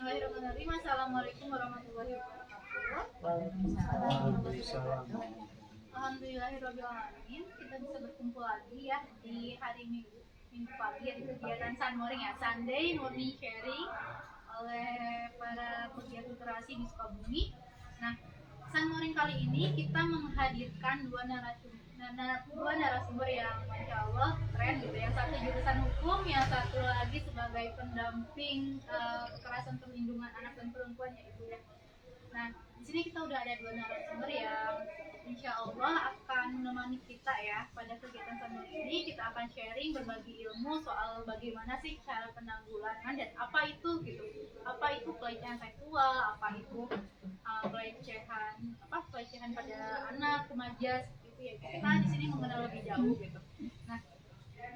Bismillahirrahmanirrahim. Assalamualaikum warahmatullahi wabarakatuh. Waalaikumsalam. Alhamdulillahirrahmanirrahim. Kita bisa berkumpul lagi ya di hari Minggu pagi ya, di kegiatan Sun Morning ya, Sunday Morning Sharing oleh para pegiat literasi di Sukabumi. Nah, Sun Morning kali ini kita menghadirkan dua narasumber yang Masya Allah keren gitu. Yang satu jurusan hukum, yang satu lagi sebagai pendamping kekerasan perlindungan anak dan perempuan yaitu ya. Nah, di sini kita udah ada dua narasumber yang Insya Allah akan menemani kita ya pada kegiatan Sun Morning ini. Kita akan sharing berbagi ilmu soal bagaimana sih cara penanggulangan dan apa itu gitu, apa itu pelecehan seksual, apa itu pelecehan pada anak, remaja gitu ya. Kita di sini mengenal lebih jauh gitu. Nah,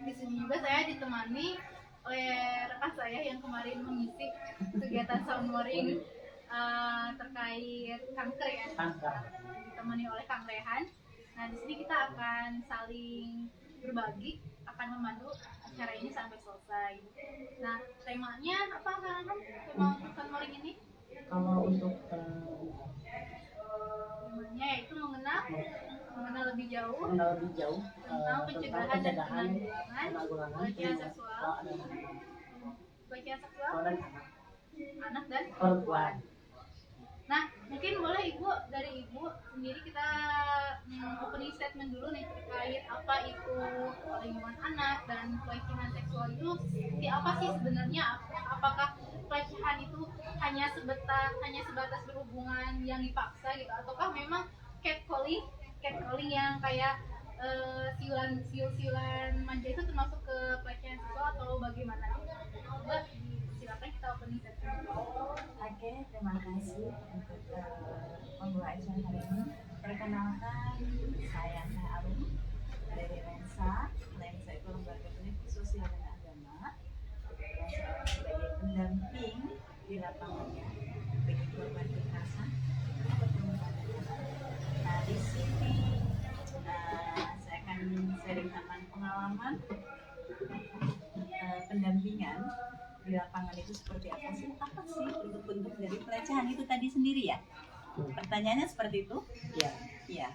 di sini juga saya ditemani oleh rekan saya yang kemarin mengisi kegiatan Sun Morning terkait kanker ya, ditemani oleh Kang Rehan. Nah, di sini kita akan saling berbagi, akan memandu acara ini sampai selesai. Nah, temanya apa Kang? Tema untuk Sun Morning ini? Kalau untuk temanya yaitu mengenal lebih jauh tentang pencegahan dan penanggulangan pelecehan seksual anak dan perempuan. Nah, mungkin boleh dari Ibu sendiri kita opening statement dulu nih terkait apa itu perlindungan anak dan pelecehan seksual itu seperti apa sih sebenarnya? Apakah pelecehan itu hanya sebatas berhubungan yang dipaksa gitu, ataukah memang catcalling yang kayak siulan manja itu termasuk ke pelecehan seksual atau bagaimana? Coba silakan kita opening statement. Oke, terima kasih untuk pembuat acara hari ini. Perkenalkan, saya Arum dari Lensa itu lembaga pendidik sosial dan agama. Saya sebagai pendamping di lapangannya bagi korban kekerasan atau perempuan dan anak. Nah, di sini saya akan sharing tentang pengalaman pendampingan di lapangan itu seperti apa sih bentuk-bentuk dari pelecehan itu tadi sendiri ya. Pertanyaannya seperti itu ya.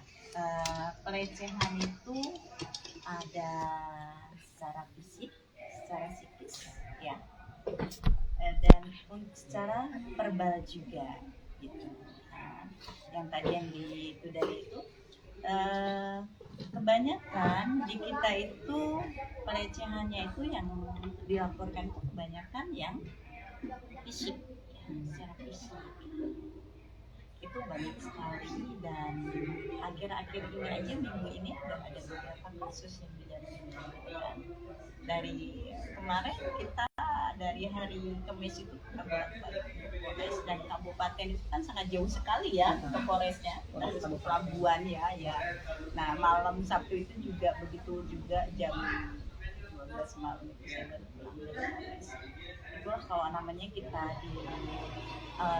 Pelecehan itu ada secara fisik, secara psikis ya, dan secara verbal juga gitu. Yang tadi yang dari itu kebanyakan di kita itu pelecehannya itu yang dilaporkan itu kebanyakan yang fisik ya, secara fisik itu banyak sekali. Dan akhir-akhir ini aja minggu ini ada beberapa kasus yang didampingi. Dari kemarin kita dari hari Kamis itu kita bolak-balik ke Polres dan kabupaten itu kan sangat jauh sekali ya ke Polresnya, dari pelabuhan ya. Nah, malam Sabtu itu juga begitu juga jam 12 malam itu saya baru pulang dari Polres. Itu kalau namanya kita di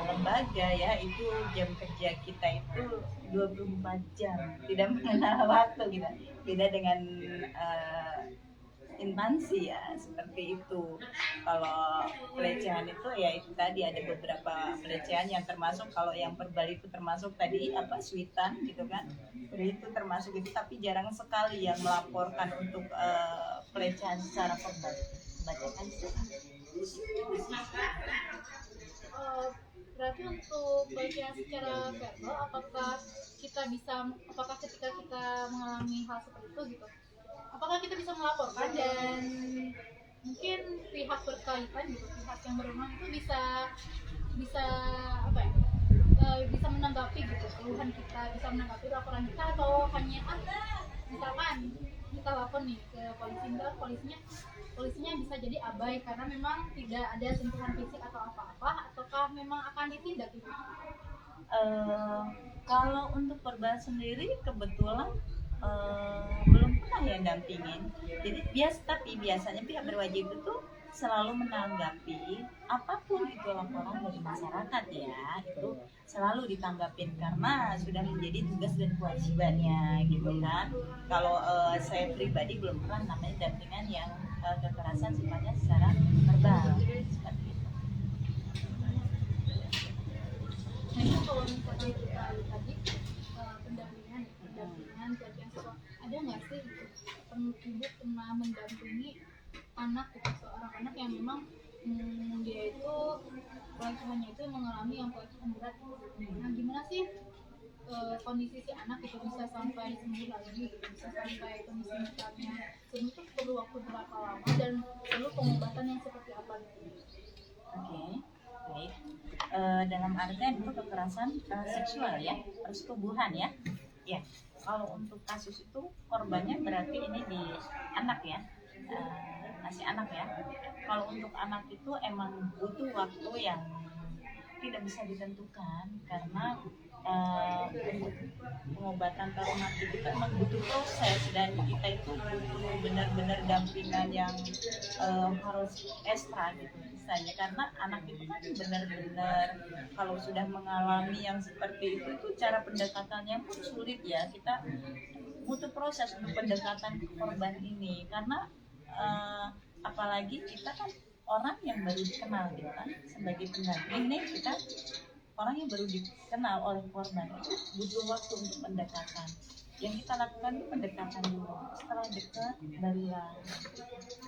lembaga ya, itu jam kerja kita itu 24 jam, tidak mengenal waktu gitu. Beda dengan instansi ya, seperti itu. Kalau pelecehan itu ya itu tadi ada beberapa pelecehan yang termasuk, kalau yang verbal itu termasuk tadi sweetan gitu kan, jadi itu termasuk itu, tapi jarang sekali yang melaporkan untuk pelecehan secara verbal. Bacakan berarti untuk pelecehan secara verbal, apakah ketika kita mengalami hal seperti itu gitu, apakah kita bisa melaporkan dan mungkin pihak berkaitan gitu, pihak yang berwenang itu bisa menanggapi gitu keluhan kita, bisa menanggapi laporan kita, atau hanya misalkan kita lapor nih ke polisi, polisinya bisa jadi abai karena memang tidak ada sentuhan fisik atau apa-apa, ataukah memang akan ditindak gitu? Kalau untuk verbal sendiri kebetulan belum pernah yang dampingin. Jadi biasanya pihak berwajib itu selalu menanggapi apapun itu laporan dari masyarakat ya, itu selalu ditanggapin karena sudah menjadi tugas dan kewajibannya gitu kan. Kalau saya pribadi belum pernah namanya dampingan yang kekerasan sifatnya secara verbal seperti itu. kalau misalnya kita tadi pendampingan pelatihan siswa, ada nggak sih gitu, ibu pernah mendampingi anak gitu, seorang anak yang memang dia itu pelecehannya itu mengalami yang pelecehan berat. Nah gimana sih kondisi si anak itu bisa sampai sembuh lagi, bisa sampai kondisi mentalnya sembuh itu perlu waktu berapa lama dan perlu pengobatan yang seperti apa gitu? Oke, baik. Dalam artian itu kekerasan seksual ya, persetubuhan ya. Ya, kalau untuk kasus itu korbannya berarti ini di anak ya, masih anak ya. Kalau untuk anak itu emang butuh waktu yang tidak bisa ditentukan karena untuk pengobatan traumatik itu emang butuh proses dan kita itu butuh benar-benar dampingan yang harus ekstra gitu misalnya, karena anak itu kan benar-benar kalau sudah mengalami yang seperti itu cara pendekatannya pun sulit ya, kita butuh proses untuk pendekatan ke korban ini karena apalagi kita kan orang yang baru dikenal gitu kan, sebagai pendamping nih kita orang yang baru dikenal oleh korban itu butuh waktu untuk pendekatan. Yang kita lakukan itu pendekatan dulu, setelah dekat barulah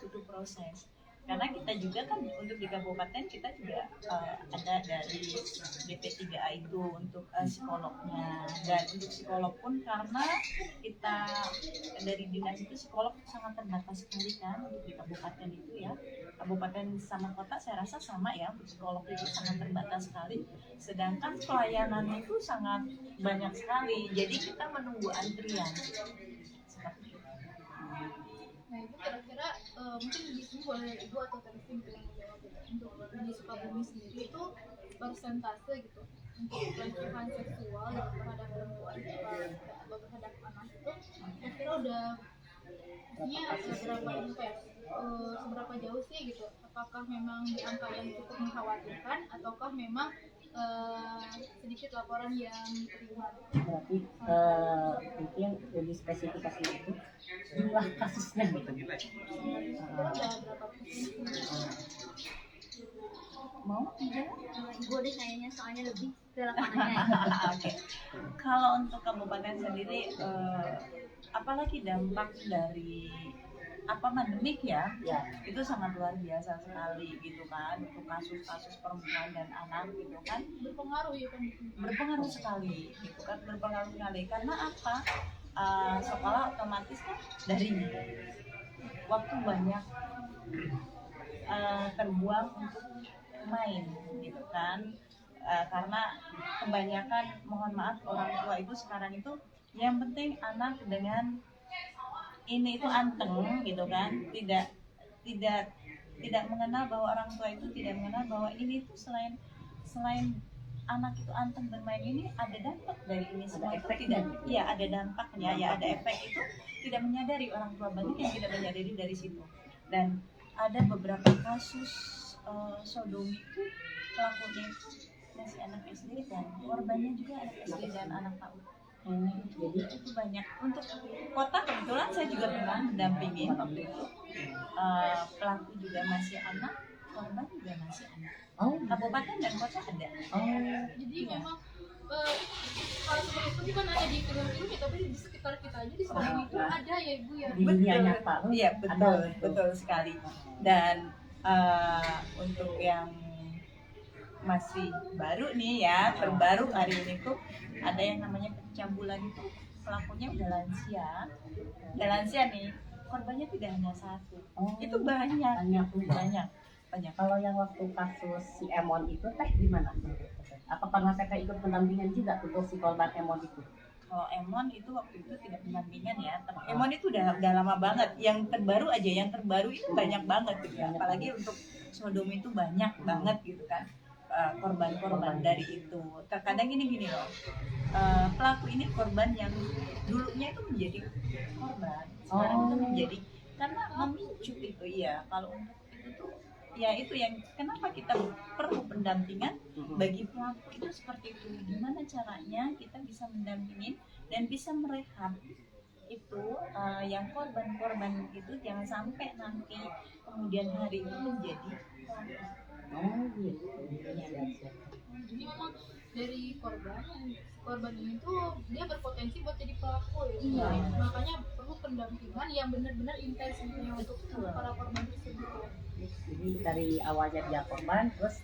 butuh proses. Karena kita juga kan untuk di kabupaten kita juga ada dari BP3A itu untuk psikolognya, dan untuk psikolog pun karena kita dari dinas itu psikolog sangat terbatas sekali kan untuk di kabupaten itu ya, kabupaten sama kota saya rasa sama ya, untuk psikolog itu sangat terbatas sekali, sedangkan pelayanan itu sangat banyak sekali, jadi kita menunggu antrian seperti itu. Nah ibu kira-kira mungkin di sini boleh ibu atau Tervin yang menjawab gitu, untuk di Sukabumi sendiri itu persentase gitu untuk pelecehan seksual gitu terhadap perempuan atau terhadap anak itu kira-kira udah artinya seberapa seberapa jauh sih gitu, apakah memang di angka yang cukup mengkhawatirkan ataukah memang sedikit laporan yang diterima? Berarti itu yang lebih spesifikasi itu jumlah kasusnya gitu. Udah berapa persen? Mau tidak? Ibu deh kayaknya soalnya lebih ke lapangannya. Oke. Kalau untuk kabupaten sendiri, apalagi dampak dari pandemik ya, itu sangat luar biasa sekali gitu kan, untuk kasus-kasus perempuan dan anak gitu kan, Berpengaruh ya kan? berpengaruh sekali gitu kan, berpengaruh sekali karena apa? Sekolah otomatis kan dari waktu banyak terbuang untuk main gitu kan, karena kebanyakan mohon maaf orang tua itu sekarang itu yang penting anak dengan ini itu anteng gitu kan, tidak mengenal bahwa orang tua itu tidak mengenal bahwa ini itu selain anak itu anteng bermain ini ada dampak dari ini semua, itu tidak ya ada dampaknya ya, ada efek, itu tidak menyadari, orang tua banyak yang tidak menyadari dari situ. Dan ada beberapa kasus sodomi itu pelakunya itu masih anak SD dan korbannya juga anak SD dan anak PAUD. Jadi itu banyak. Untuk kota kebetulan saya juga pernah mendampingi waktu itu, pelaku juga masih anak, korban juga masih anak. Kabupaten dan kota ada. Jadi memang hal seperti itu bukan ada di film-film ya, tapi di sekitar kita aja di Sukabumi itu ada ya ibu ya. Di dunia nyata. Iya betul sekali. Dan untuk yang masih baru nih ya, terbaru hari ini tuh ada yang namanya pencabulan, itu pelakunya udah lansia nih, korbannya tidak hanya satu, itu banyak. Kalau yang waktu kasus si Emon itu teh gimana? Apa pernah saya ikut pendampingan juga untuk si korban Emon itu? Kalau Emon itu waktu itu tidak pendampingan ya, Emon itu udah lama banget, yang terbaru itu banyak banget gitu ya, apalagi untuk sodomi itu banyak banget gitu kan, korban-korban dari itu. Terkadang gini loh, pelaku ini korban yang dulunya itu menjadi korban, sekarang itu menjadi, karena memicu itu ya. Kalau untuk itu tuh ya itu yang kenapa kita perlu pendampingan bagi pelaku itu seperti itu, gimana caranya kita bisa mendampingin dan bisa merehab itu yang korban-korban itu, jangan sampai nanti kemudian hari itu menjadi pelaku. Oh gitu. Siap. Jadi memang dari korban ini tuh dia berpotensi buat jadi pelaku ya. Iya. Makanya perlu pendampingan yang benar-benar intens gitu ya untuk para korban tersebut ya. Jadi dari awalnya dia korban, terus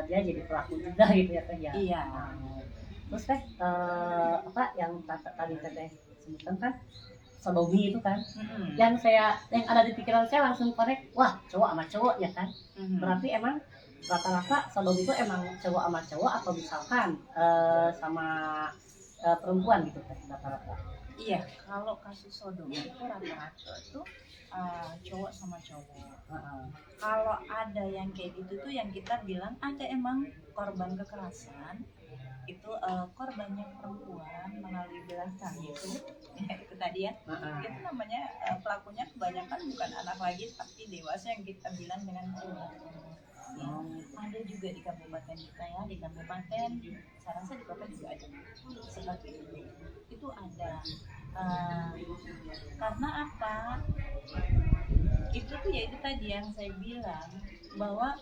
dia jadi pelaku juga gitu ya teh ya. Iya. Terus teh apa yang tadi teteh sebutkan kan sodomi itu kan, Mm-mm. yang ada di pikiran saya langsung korek, wah cowok sama cowok ya kan. Mhm. Berarti emang rata-rata sodomi itu emang cowok sama cowok atau misalkan sama perempuan gitu kan rata-rata. Iya, kalau kasus sodomi itu rata-rata tuh cowok sama cowok. Heeh. Kalau ada yang kayak gitu tuh yang kita bilang ada emang korban kekerasan itu korbannya perempuan melalui belakang itu ya, itu tadi ya Heeh. itu namanya pelakunya kebanyakan bukan anak lagi tapi dewasa yang kita bilang dengan cowok ya. Ada juga di kabupaten kita ya, di kabupaten saya rasa di kota juga ada seperti itu ada. Karena apa itu tuh ya itu tadi yang saya bilang bahwa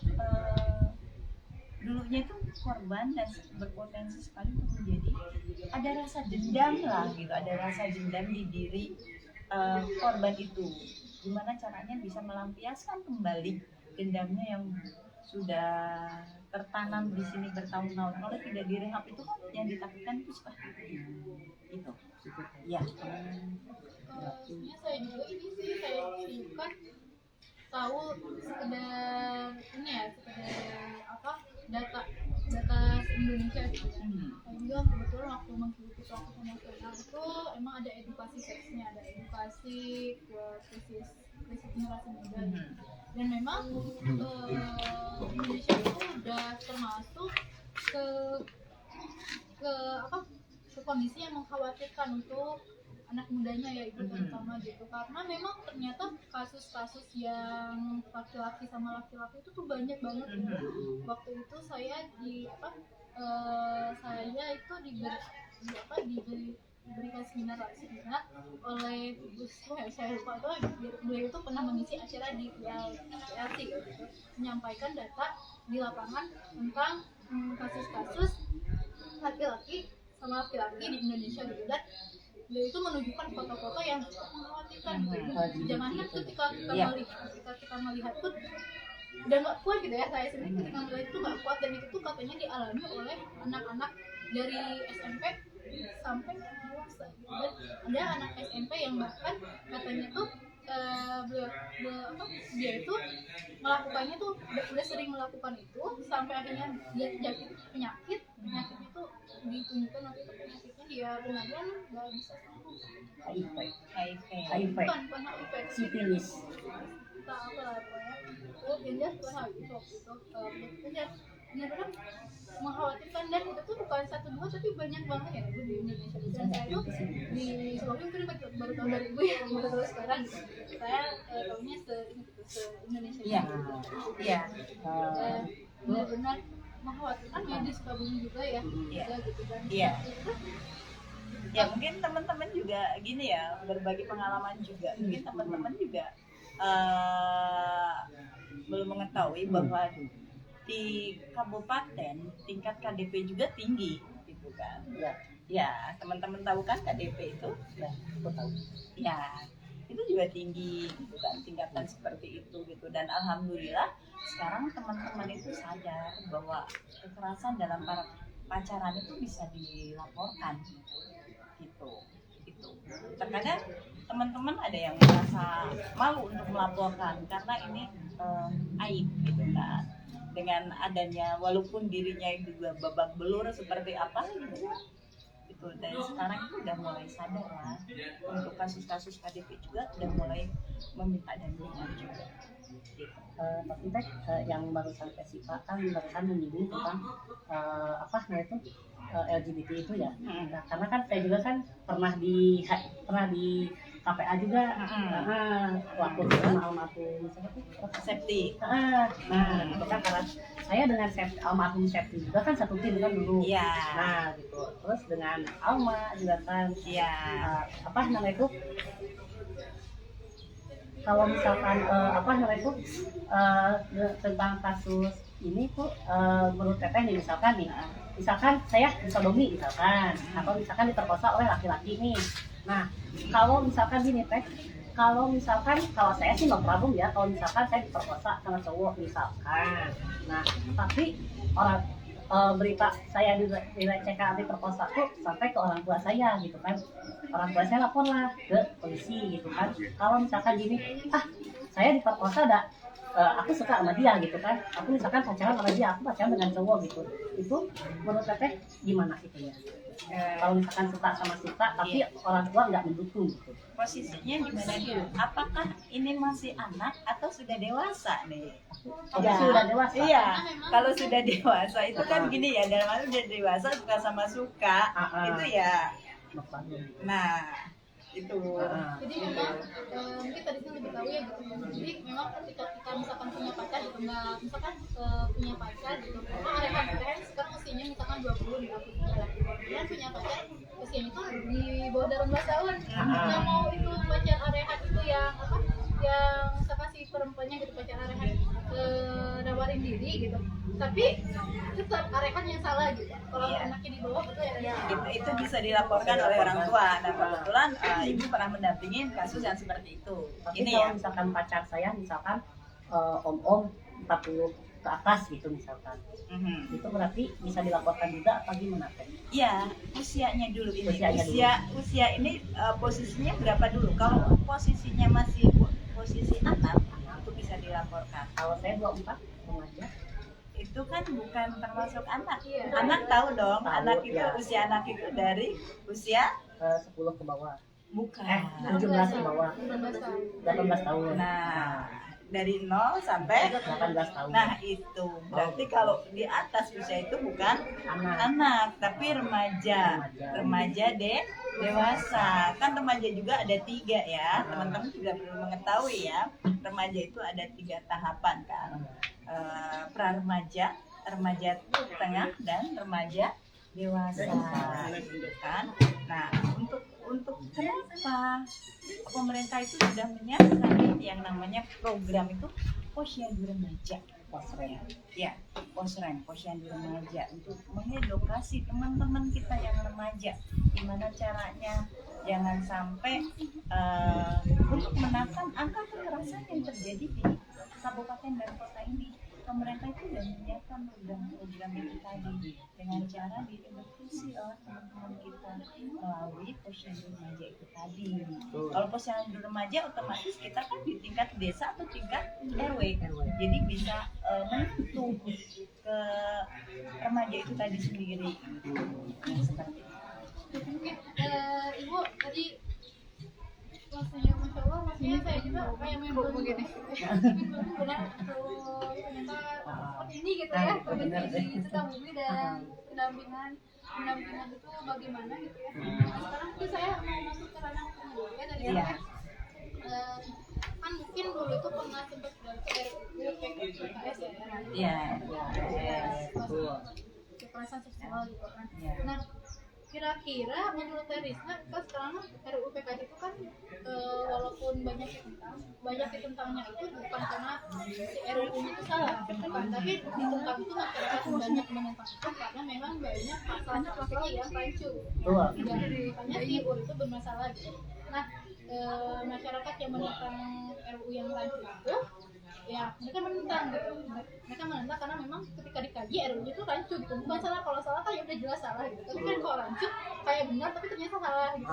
dulunya itu korban dan berpotensi sekali untuk menjadi ada rasa dendam lah gitu, ada rasa dendam di diri korban itu. Gimana caranya bisa melampiaskan kembali dendamnya yang sudah tertanam di sini bertahun-tahun. Kalau tidak direhab itu kan yang ditakutkan itu seperti itu. Gitu. Ya. Sebenarnya saya juga ini sih saya bukan tahu sekedar ini ya sekedar apa data Indonesia gitu ya. Saya juga kebetulan waktu mengikuti pelaku nasional itu emang ada edukasi seksnya, ada edukasi ke krisis generasi muda gitu. Dan memang Indonesia itu udah termasuk ke apa ke kondisi yang mengkhawatirkan untuk anak mudanya ya itu terutama gitu, karena memang ternyata kasus-kasus yang laki-laki sama laki-laki itu tuh banyak banget gitu. Waktu itu saya saya itu diberikan seminar oleh Gus saya lupa tuh beliau itu pernah mengisi acara di PLT gitu, menyampaikan data di lapangan tentang kasus-kasus laki-laki sama laki-laki di Indonesia gitu, dan beliau itu menunjukkan foto-foto yang mengkhawatirkan gitu. Jangankan ketika kita melihat pun udah nggak kuat gitu ya, saya sendiri ketika melihat itu nggak kuat, dan itu tuh katanya dialami oleh anak-anak dari SMP sampai dewasa gitu. Dan ada anak SMP yang bahkan katanya tuh dia itu melakukannya tuh udah sering melakukan itu sampai akhirnya dia terjadi penyakitnya tuh ditunjukkan waktu itu penyakitnya dia benar-benar nggak bisa sembuh. HIV. Bukan HIV, Sipilis. kita apa lah pokoknya itu dia bukan HIV waktu itu penyakitnya benar-benar mengkhawatirkan, dan itu tuh bukan satu dua tapi banyak banget ya di Indonesia. Dan saya tuh di Sulawesi mungkin baru tahun 2000 ya, baru tahu sekarang saya tahunya se Indonesia. Iya. Benar-benar mengkhawatirkan ya di Sukabumi juga ya. Gitu kan. Iya. Ya mungkin teman-teman juga gini ya, berbagi pengalaman juga. Mungkin teman-teman juga belum mengetahui bahwa di kabupaten tingkat KDP juga tinggi gitu kan. Ya, teman-teman tahu kan KDP itu? Ya, aku tahu. Ya, itu juga tinggi gitu kan, tingkatan seperti itu gitu. Dan alhamdulillah sekarang teman-teman itu sadar bahwa kekerasan dalam pacaran itu bisa dilaporkan gitu. Terkadang teman-teman ada yang merasa malu untuk melaporkan karena ini aib gitu kan, dengan adanya walaupun dirinya juga babak belur seperti apa gitu. Dan sekarang itu udah mulai sadar lah, untuk kasus-kasus KDP juga udah mulai meminta dampingan juga gitu. Tapi yang barusan Sipa kan barusan menyinggung tentang LGBT itu ya. Nah, karena kan saya juga kan pernah di KPA juga, waktu itu sama almarhum Septi. Nah, itu kan karena saya dengan almarhum Septi juga kan satu tim kan dulu. Iya. Nah, gitu. Terus dengan Alma juga kan. Iya. Apa namanya itu? Kalau misalkan tentang kasus ini tuh menurut teteh nih misalkan saya disodomi misalkan, atau misalkan diperkosa oleh laki-laki nih. Nah, kalau misalkan gini teh, kalau saya sih no problem ya, kalau misalkan saya diperkosa sama cowok misalkan. Nah, tapi orang berita saya dilecehkan diperkosa tuh sampai ke orang tua saya gitu kan. Orang tua saya lapor lah ke polisi gitu kan. Kalau misalkan gini, saya diperkosa aku suka sama dia gitu kan, aku misalkan pacaran sama dia, aku pacaran dengan cowok gitu, itu menurut teteh gimana itu ya? Kalau misalkan suka tapi orang tua nggak mendukung gitu, Posisinya gimana dulu? Apakah ini masih anak atau sudah dewasa nih? kalau sudah dewasa. Iya, kalau sudah dewasa itu kan gini ya, dalam arti udah dewasa suka sama suka, itu ya. Nah, itu. Jadi memang mungkin tadi saya lebih tahu ya gitu. Jadi memang ketika kita misalkan punya pacar gitu, nggak misalkan punya pacar gitu, memang arehan sekarang usianya misalkan 20 nih, aku kemudian punya pacar usianya itu di bawah 18 tahun, nggak mau itu pacar arehan itu yang apa, yang misalkan si perempuannya gitu pacar arehan nawarin diri gitu, tapi tetap arehan yang salah gitu. Kalau anaknya di bawah betul ya. Itu bisa dilaporkan oleh orang tua. Nah, kebetulan ibu pernah mendampingin kasus yang seperti itu. Tapi Ini kalau ya. misalkan pacar saya misalkan om 40 ke atas gitu misalkan, itu berarti bisa dilaporkan juga apa gimana teh? Iya, usianya dulu ini. Usianya dulu. Usia ini posisinya berapa dulu? Kalau posisinya masih posisi anak, itu bisa dilaporkan. Kalau saya 24 remaja. Itu kan bukan termasuk anak. Iya. Anak tahu dong, Tahu, anak itu ya. usia anak itu dari usia 10 ke bawah. bukan. 17 ke bawah. 18 tahun. Nah, dari 0 sampai 18 tahun. Nah, itu berarti kalau di atas usia itu bukan anak tapi remaja dewasa. Kan remaja juga ada 3 ya, teman-teman juga perlu mengetahui ya, remaja itu ada 3 tahapan kan. Pra remaja, remaja tengah, dan remaja dewasa gitu kan. Nah, untuk kenapa pemerintah itu sudah menyiapkan yang namanya program itu posyandu remaja, posrem ya, posyandu remaja, untuk mengedukasi teman-teman kita yang remaja gimana caranya jangan sampai untuk menekan angka kekerasan yang terjadi di kabupaten dan kota ini. Pemerintah itu sudah menyiapkan program-program itu tadi dengan cara diedukasi oleh teman-teman kita melalui posyandu remaja itu tadi. Kalau posyandu remaja otomatis kita kan di tingkat desa atau tingkat RW, jadi bisa menyentuh ke remaja itu tadi sendiri. Nah, seperti itu. Mungkin ibu tadi maksudnya masya Allah, maksudnya saya juga kayak memang begini benar ternyata seperti ini gitu ya, kondisi Sukabumi dan pendampingan itu bagaimana gitu ya. Nah, sekarang tuh saya mau masuk ke ranah hukum ya dari kan mungkin dulu itu pernah sempat ke RUU PKS ya, kekerasan seksual gitu kan. Nah, kira-kira menurut Risma kan sekarang RUU PKS itu kan walaupun banyak ditentangnya itu bukan karena si RUU-nya itu salah, tapi ditentang itu masyarakat banyak menentang itu karena memang banyak pasal-pasal yang rancu. Makanya si RUU itu bermasalah gitu. Nah, masyarakat yang menentang RUU yang rancu itu ya mereka menentang gitu, mereka menentang karena memang ketika dikaji RUU itu rancu gitu, bukan salah, kalau salah kan ya udah jelas salah gitu, tapi kan kalau rancu kayak benar tapi ternyata salah gitu.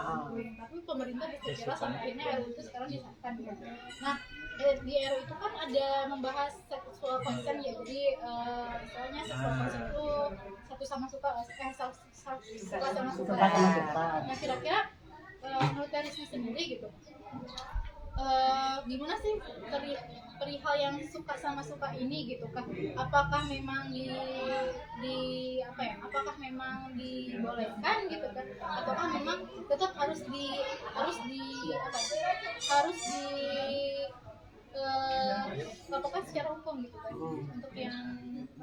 Tapi pemerintah berpikir sampai akhirnya RUU itu sekarang disahkan gitu. Nah, di RUU itu kan ada membahas sexual consent ya, jadi misalnya sexual consent itu satu sama suka sama suka. Nah, kira-kira menurut Risma sendiri gitu, gimana sih perihal yang suka sama suka ini gitu kan? Apakah memang apakah memang dibolehkan gitu kan? Ataukah memang tetap harus lakukan secara hukum gitu kan?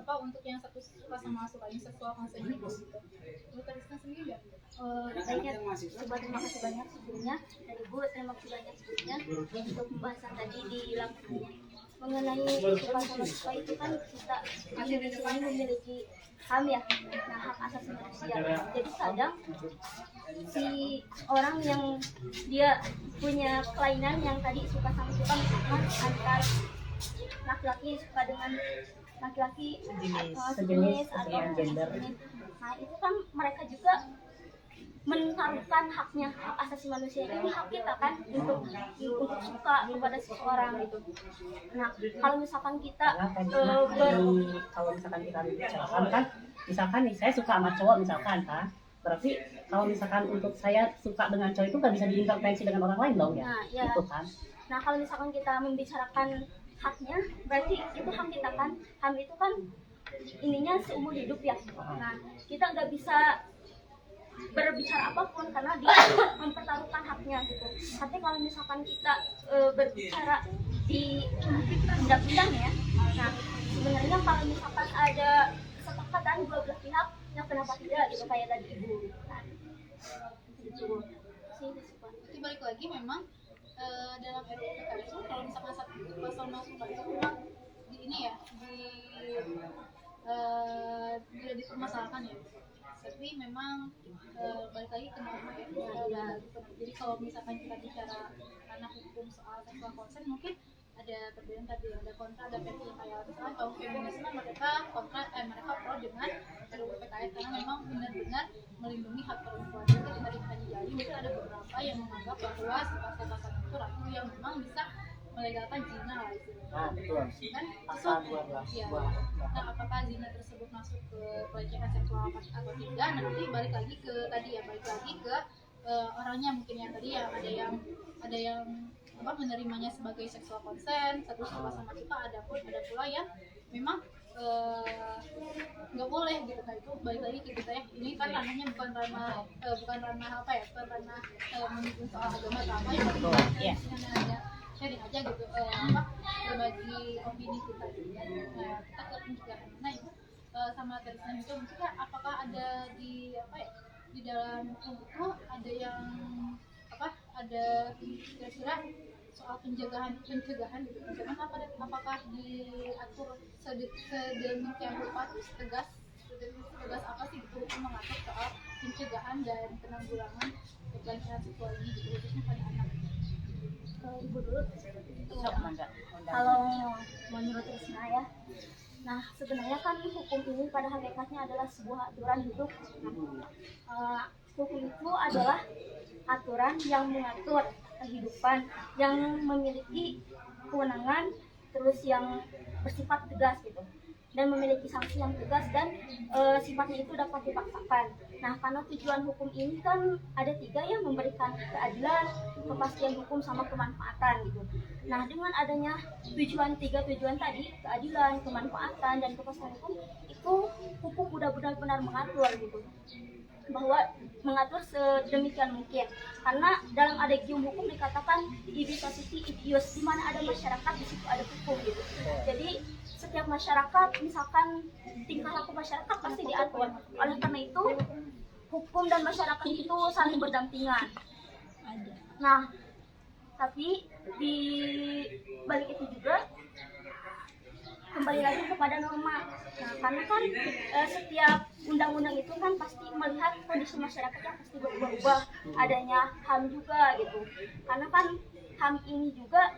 Untuk yang satu suka sama suka yang seksual consent gitu. Menurut Risma sendiri nggak? Baiknya, coba terima kasih banyak sebelumnya, dan Ibu terima kasih banyak sebelumnya untuk pembahasan tadi di laporannya. mengenai suka sama suka itu kan kita di Indonesia ini memiliki HAM ya, nah hak asasi manusia. Jadi kadang si orang yang dia punya kelainan yang tadi suka sama suka, misalkan antar laki-laki suka dengan laki-laki sejenis atau gender. sejenis. Nah itu kan mereka juga menaruhkan haknya, hak asasi manusia ini hak kita kan untuk suka kepada seseorang gitu. Nah kalau misalkan kita Kalau misalkan kita bicarakan kan, misalkan nih saya suka sama cowok misalkan kan, berarti kalau misalkan untuk saya suka dengan cowok itu nggak bisa diintervensi dengan orang lain dong ya, Nah, ya. gitu kan. Nah kalau misalkan kita membicarakan haknya, berarti itu hak kita kan. HAM itu kan ininya seumur hidup ya. Nah kita nggak bisa berbicara apapun karena dia mempertaruhkan haknya gitu. Tapi kalau misalkan kita berbicara di undang-undang ya, nah sebenarnya kalau misalkan ada kesepakatan dua belah pihak, ya kenapa tidak gitu kayak tadi ibu. Nah, gitu sih. Tapi balik lagi memang dalam RUU PKS itu kalau misalkan satu pasal suka itu memang di ini ya tidak dipermasalahkan ya. Tapi memang balik lagi ke norma ya. Jadi kalau misalkan kita bicara ranah hukum soal seksual konsen, mungkin ada perbedaan tadi, ada kontra, ada versi yang kayak misalnya kaum feminisme mereka kontra, mereka pro dengan RUU PKS karena memang benar-benar melindungi hak perempuan. Jadi tadi kita dijali mungkin ada beberapa yang menganggap bahwa si pasal-pasal itu ratu yang memang bisa melegalkan zina lah istilahnya. Nah betul Kan pasal itu 12 ya. Nah apakah zina tersebut masuk ke pelecehan seksual atau tidak, nanti balik lagi ke tadi ya, balik lagi ke orangnya mungkin yang tadi ya, ada yang apa menerimanya sebagai seksual konsen, satu sama kita, ada pula yang memang nggak boleh gitu. Nah itu balik lagi ke kita ya, ini kan ranahnya bukan ranah apa ya, bukan ranah menyinggung soal agama atau apa ya, Iya. aja sharing aja gitu, apa berbagi opini kita gitu. Nah kita ke pencegahan, nah itu sama terisnya itu maksudnya apakah ada di apa ya, di dalam hukum itu ada yang apa, ada kira-kira soal pencegahan gitu, misalkan apakah diatur sedemikian rupa, tegas apa sih gitu hukum mengatur soal pencegahan dan penanggulangan pelecehan seksual ini gitu, khususnya pada anak. Ibu dulu. Sok, mangga. Kalau menurut Risma ya, nah sebenarnya kan hukum ini pada hakikatnya adalah sebuah aturan hidup. Hukum itu adalah aturan yang mengatur kehidupan, yang memiliki kewenangan, terus yang bersifat tegas gitu, dan memiliki sanksi yang tegas dan sifatnya itu dapat dipaksakan. Nah, karena tujuan hukum ini kan ada 3 yang memberikan keadilan, kepastian hukum sama kemanfaatan gitu. Nah, dengan adanya tujuan tadi, keadilan, kemanfaatan, dan kepastian hukum, itu hukum udah benar-benar mengatur gitu, bahwa mengatur sedemikian mungkin. Karena dalam adegium hukum dikatakan ibi society ius, di mana ada masyarakat di situ ada hukum gitu. Jadi setiap masyarakat, misalkan tingkah laku masyarakat pasti diatur. Oleh karena itu hukum dan masyarakat itu saling berdampingan. Nah, tapi di balik itu juga kembali lagi kepada norma. Nah, karena kan setiap undang-undang itu kan pasti melihat kondisi masyarakatnya pasti berubah-ubah, adanya HAM juga gitu. Karena kan HAM ini juga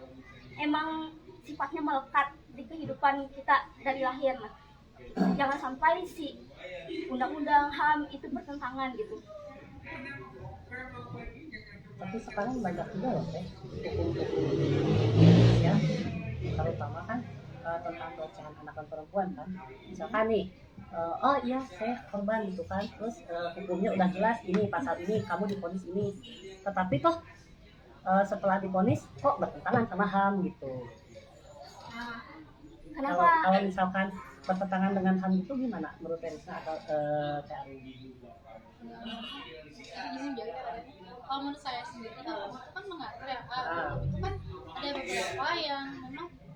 emang sifatnya melekat di kehidupan kita dari lahir. Nah, jangan sampai si undang-undang HAM itu bertentangan gitu. Tapi sekarang banyak juga loh teh ya, terutama kan tentang pelecehan anak dan perempuan kan. Misalkan nih oh iya saya korban gitu kan, terus hukumnya udah jelas ini pasal ini, kamu divonis ini, tetapi toh setelah divonis kok bertentangan sama HAM gitu. Nah, kenapa? Kalau misalkan bertentangan dengan HAM itu gimana menurut Teresa atau Teh Ari? Kalau menurut saya sendiri itu kan mengatur ya, itu kan ada beberapa yang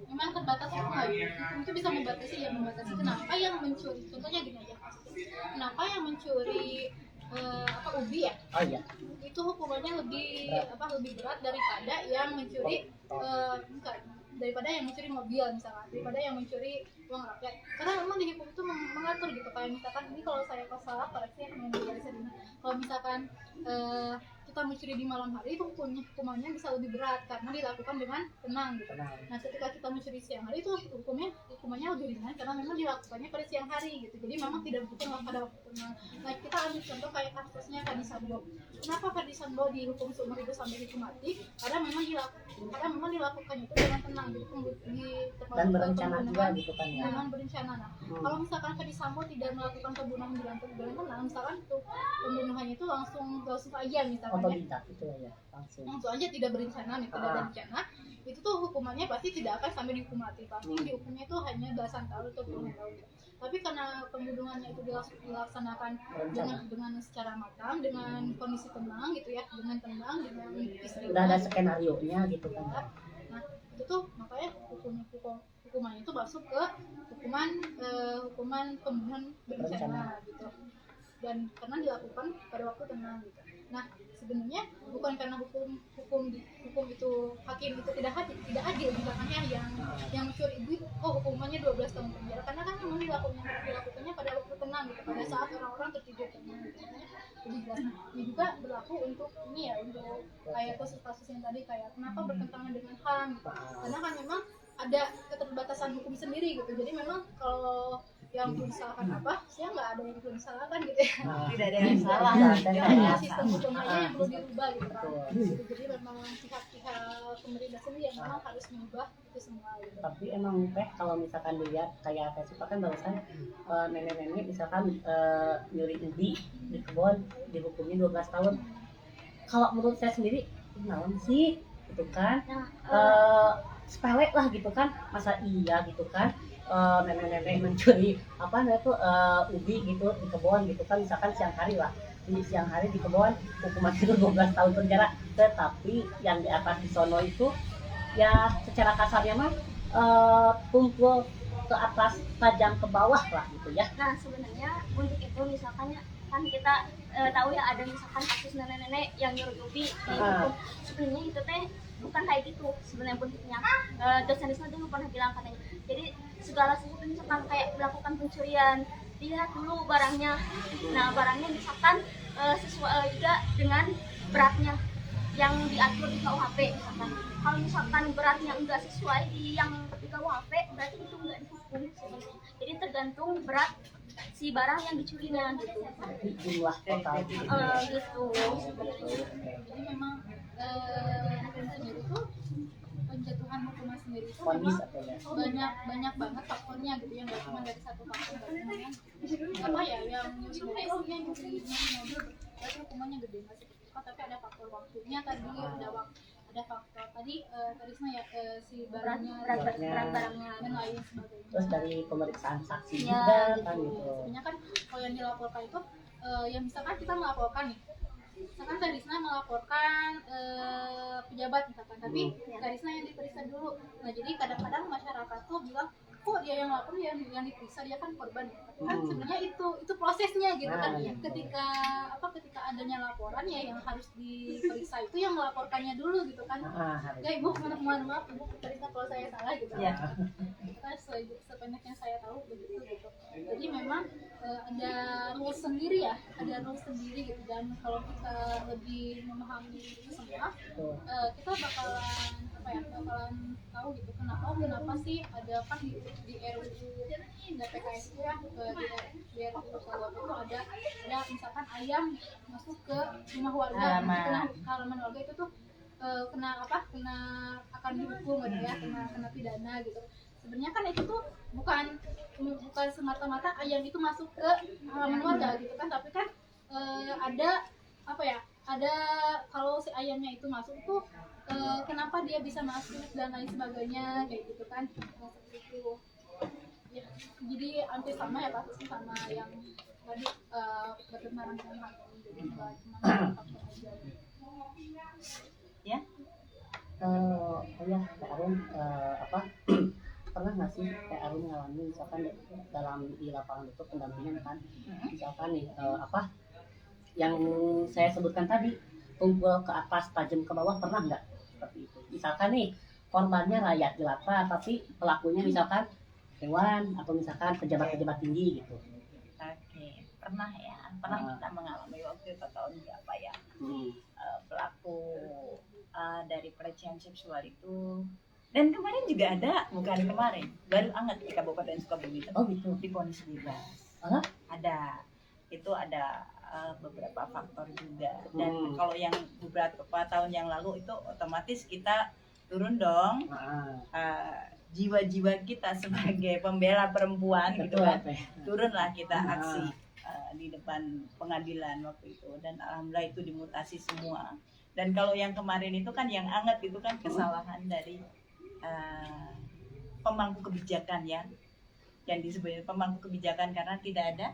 memang terbatas semua ya. Itu bisa membatasi kenapa yang mencuri, contohnya gini aja, kenapa yang mencuri ubi ya, Oh iya, itu hukumannya lebih berat daripada yang mencuri daripada yang mencuri mobil misalkan, daripada yang mencuri uang rakyat. Karena memang di hukum itu mengatur gitu, kayak misalkan ini kalau saya salah koreksi yang dari Sadina, kalau misalkan kita mencuri di malam hari itu hukumannya bisa lebih berat karena dilakukan dengan tenang gitu. Tenang. Nah ketika kita mencuri siang hari itu hukumannya lebih ringan karena memang dilakukannya pada siang hari gitu. Jadi memang tidak butuh pada waktu tenang. Nah kita ambil contoh kayak kasusnya Ferdy Sambo. Kenapa Ferdy Sambo dihukum seumur hidup sampai hukum mati? Karena memang dilakukannya itu dengan tenang gitu, Dan berencana juga gitu kan ya. dengan berencana. Nah, kalau misalkan Ferdy Sambo tidak melakukan pembunuhan dengan tenang, misalkan itu pembunuhannya itu langsung aja misalkan ya, Otodidak itu ya langsung. aja tidak berencana nih, tidak berencana, itu tuh hukumannya pasti tidak akan sampai dihukum mati, pasti dihukumnya itu hanya belasan tahun atau puluhan tahun. Tapi karena pembunuhannya itu dilaksanakan dengan secara matang, dengan kondisi tenang gitu ya, dengan tenang, dengan istilah. Udah ada skenario nya gitu kan. Nah itu tuh makanya hukumannya itu masuk ke hukuman pembunuhan berencana gitu, dan karena dilakukan pada waktu tenang gitu. Nah sebenarnya bukan karena hukum itu hakim itu tidak adil misalkan ya, yang mencuri duit hukumannya 12 tahun penjara, karena kan memang dilakukannya pada waktu tenang gitu, pada saat orang-orang tertidur tenang gitu. Jadi jelas. Nah, ini juga berlaku untuk ini ya, untuk kayak kasus-kasus yang tadi kayak kenapa bertentangan dengan HAM gitu. Karena kan memang ada keterbatasan hukum sendiri gitu. Jadi memang kalau yang disalahkan apa, saya nggak ada yang perlu disalahkan gitu ya. Tidak ada yang salah. Ya, sistem hukumnya yang perlu dirubah gitu kan. Jadi memang pihak-pihak pemerintah sendiri yang memang harus mengubah itu semua gitu. Tapi emang kalau misalkan dilihat kayak Vespa kan barusan nenek-nenek misalkan nyuri ubi di kebun dihukumnya 12 tahun. Kalau menurut saya sendiri naon sih gitu kan, sepele lah gitu kan, masa iya gitu kan nenek-nenek mencuri ubi gitu di kebun gitu kan, misalkan siang hari lah, di siang hari di kebun hukuman itu 12 tahun penjara. Tetapi yang di atas di sono itu ya secara kasarnya mah tumpul ke atas tajam ke bawah lah gitu ya. Nah sebenarnya untuk itu misalkan kan kita tahu ya ada misalkan kasus nenek-nenek yang nyuruh ubi dihukum. Sebenarnya itu teh bukan kayak gitu sebenarnya bentuknya. Dosen Risma dulu pernah bilang katanya, jadi segala sesuatu misalkan kayak melakukan pencurian, lihat dulu barangnya. Nah barangnya misalkan sesuai juga dengan beratnya yang diatur di KUHP misalkan. Kalau misalkan beratnya enggak sesuai yang di KUHP, berarti itu enggak dihukum sebenarnya. Jadi tergantung berat si barang yang dicurinya gitu. Jumlah total Gitu. Jadi memang sendiri itu penjatuhan hukuman sendiri itu kondis memang banyak banget faktornya gitu ya, nggak cuma dari satu faktor. Apa ya yang nyuri mobil berarti hukumannya gede masih gitu, tapi ada faktor waktunya tadi, ada faktor tadi ya si barangnya, barangnya dan lain sebagainya. Terus dari pemeriksaan saksi Ya, juga gitu. kan gitu. Sebenarnya kan kalau yang dilaporkan itu yang misalkan kita melaporkan nih, misalkan Karisna melaporkan pejabat misalkan, tapi Karisna yang diperiksa dulu. Nah jadi kadang-kadang masyarakat tuh bilang kok dia yang lapor, yang diperiksa dia kan korban ya. Kan sebenarnya itu prosesnya gitu kan. Ketika adanya laporan ya yang harus diperiksa itu yang melaporkannya dulu gitu kan. Ya ibu mohon maaf ibu Karisna kalau saya salah gitu. Ya. Kan sebanyak yang saya tahu begitu gitu. Jadi memang ada rules sendiri ya, gitu. Dan kalau kita lebih memahami itu semua, kita bakalan tahu gitu kenapa sih ada kan di RUU DPKS itu ya, di RUU KUHP itu ada misalkan ayam masuk ke rumah warga, halaman warga itu tuh kena akan dihukum gitu ya, kena pidana gitu. Sebenarnya kan itu tuh bukan semata-mata ayam itu masuk ke halaman warga gitu kan, tapi kan ada kalau si ayamnya itu masuk tuh kenapa dia bisa masuk dan lain sebagainya kayak gitu kan. Nah, seperti itu ya, jadi hampir sama ya pasti sama yang tadi bertentangan dengan hal ini, jadi nggak cuma faktor aja Ya. Ya Kak Arum pernah nggak sih Kak Arum ngalamin misalkan di lapangan itu pendampingan kan, misalkan nih yang saya sebutkan tadi tumpul ke atas tajam ke bawah, pernah nggak seperti itu? Misalkan nih korbannya rakyat jelata, tapi pelakunya misalkan hewan atau misalkan pejabat-pejabat tinggi gitu. Oke, pernah kita mengalami waktu itu tahun berapa ya, Hmm. pelaku dari pelecehan seksual itu. Dan kemarin juga ada, bukan kemarin, baru anget di Kabupaten Sukabumi itu Oh gitu. divonis bebas. Hah? Ada, itu ada beberapa faktor juga. Dan Hmm. kalau yang beberapa tahun yang lalu itu otomatis kita turun dong, Nah, jiwa-jiwa kita sebagai pembela perempuan gitu betul kan, Teh. turunlah kita Ah. aksi di depan pengadilan waktu itu, dan alhamdulillah itu dimutasi semua. Dan kalau yang kemarin itu kan yang anget itu kan kesalahan dari pemangku kebijakan ya, yang disebut pemangku kebijakan karena tidak ada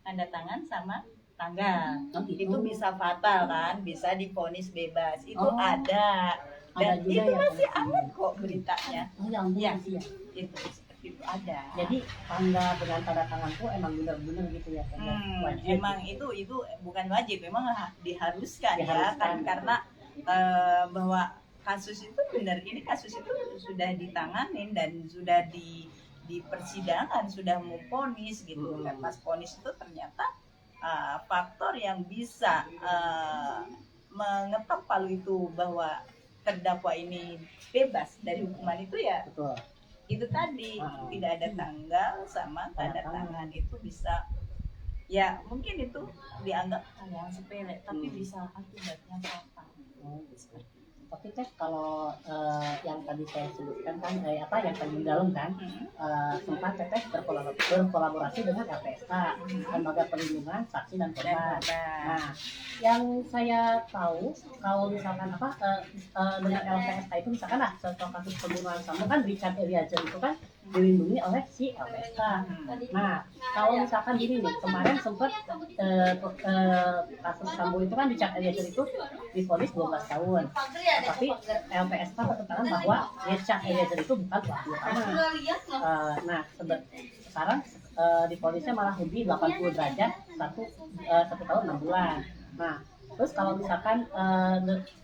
tanda tangan sama tanggal. Oh, gitu. Itu bisa fatal kan, bisa divonis bebas, itu Oh. ada. Dan Ada juga itu ya, masih Teh. anget kok beritanya. Oh ya ampun, Ya. masih ya. Itu seperti itu ada. Jadi tanda dengan tanda tangan tuh emang benar-benar gitu ya, Teh, ya? Wajib. Emang itu bukan wajib, memang diharuskan ya Diharuskan. kan, karena bahwa kasus itu benar, ini kasus itu sudah ditanganin dan sudah di persidangan, sudah memvonis gitu kan. Pas vonis itu ternyata faktor yang bisa mengetok palu itu bahwa terdakwa ini bebas dari hukuman itu ya Betul. itu tadi, Ah. tidak ada tanggal sama tanda tangan. Itu bisa ya, mungkin itu dianggap hal yang sepele tapi bisa akibatnya fatal. Oh, gitu. Tapi Teh, kalau yang tadi saya sebutkan kan yang tadi di dalam kan sempat Teteh berkolaborasi dengan LPSK, Lembaga Perlindungan Saksi dan Korban. Nah, yang saya tahu kalau misalkan dengan LPSK itu misalkan contoh kasus pembunuhan Sambo kan Richard Eliezer itu kan dilindungi oleh si LPSK. Nah, kalau misalkan gini nih, kemarin sempat kasus Sambo itu kan Richard Eliezer itu divonis 12 tahun. Tapi LPSK berketerangan bahwa Richard Eliezer itu bukan pelaku utama. Nah, sekarang divonisnya malah lebih 80 derajat, 1 tahun 6 bulan. Nah, terus kalau misalkan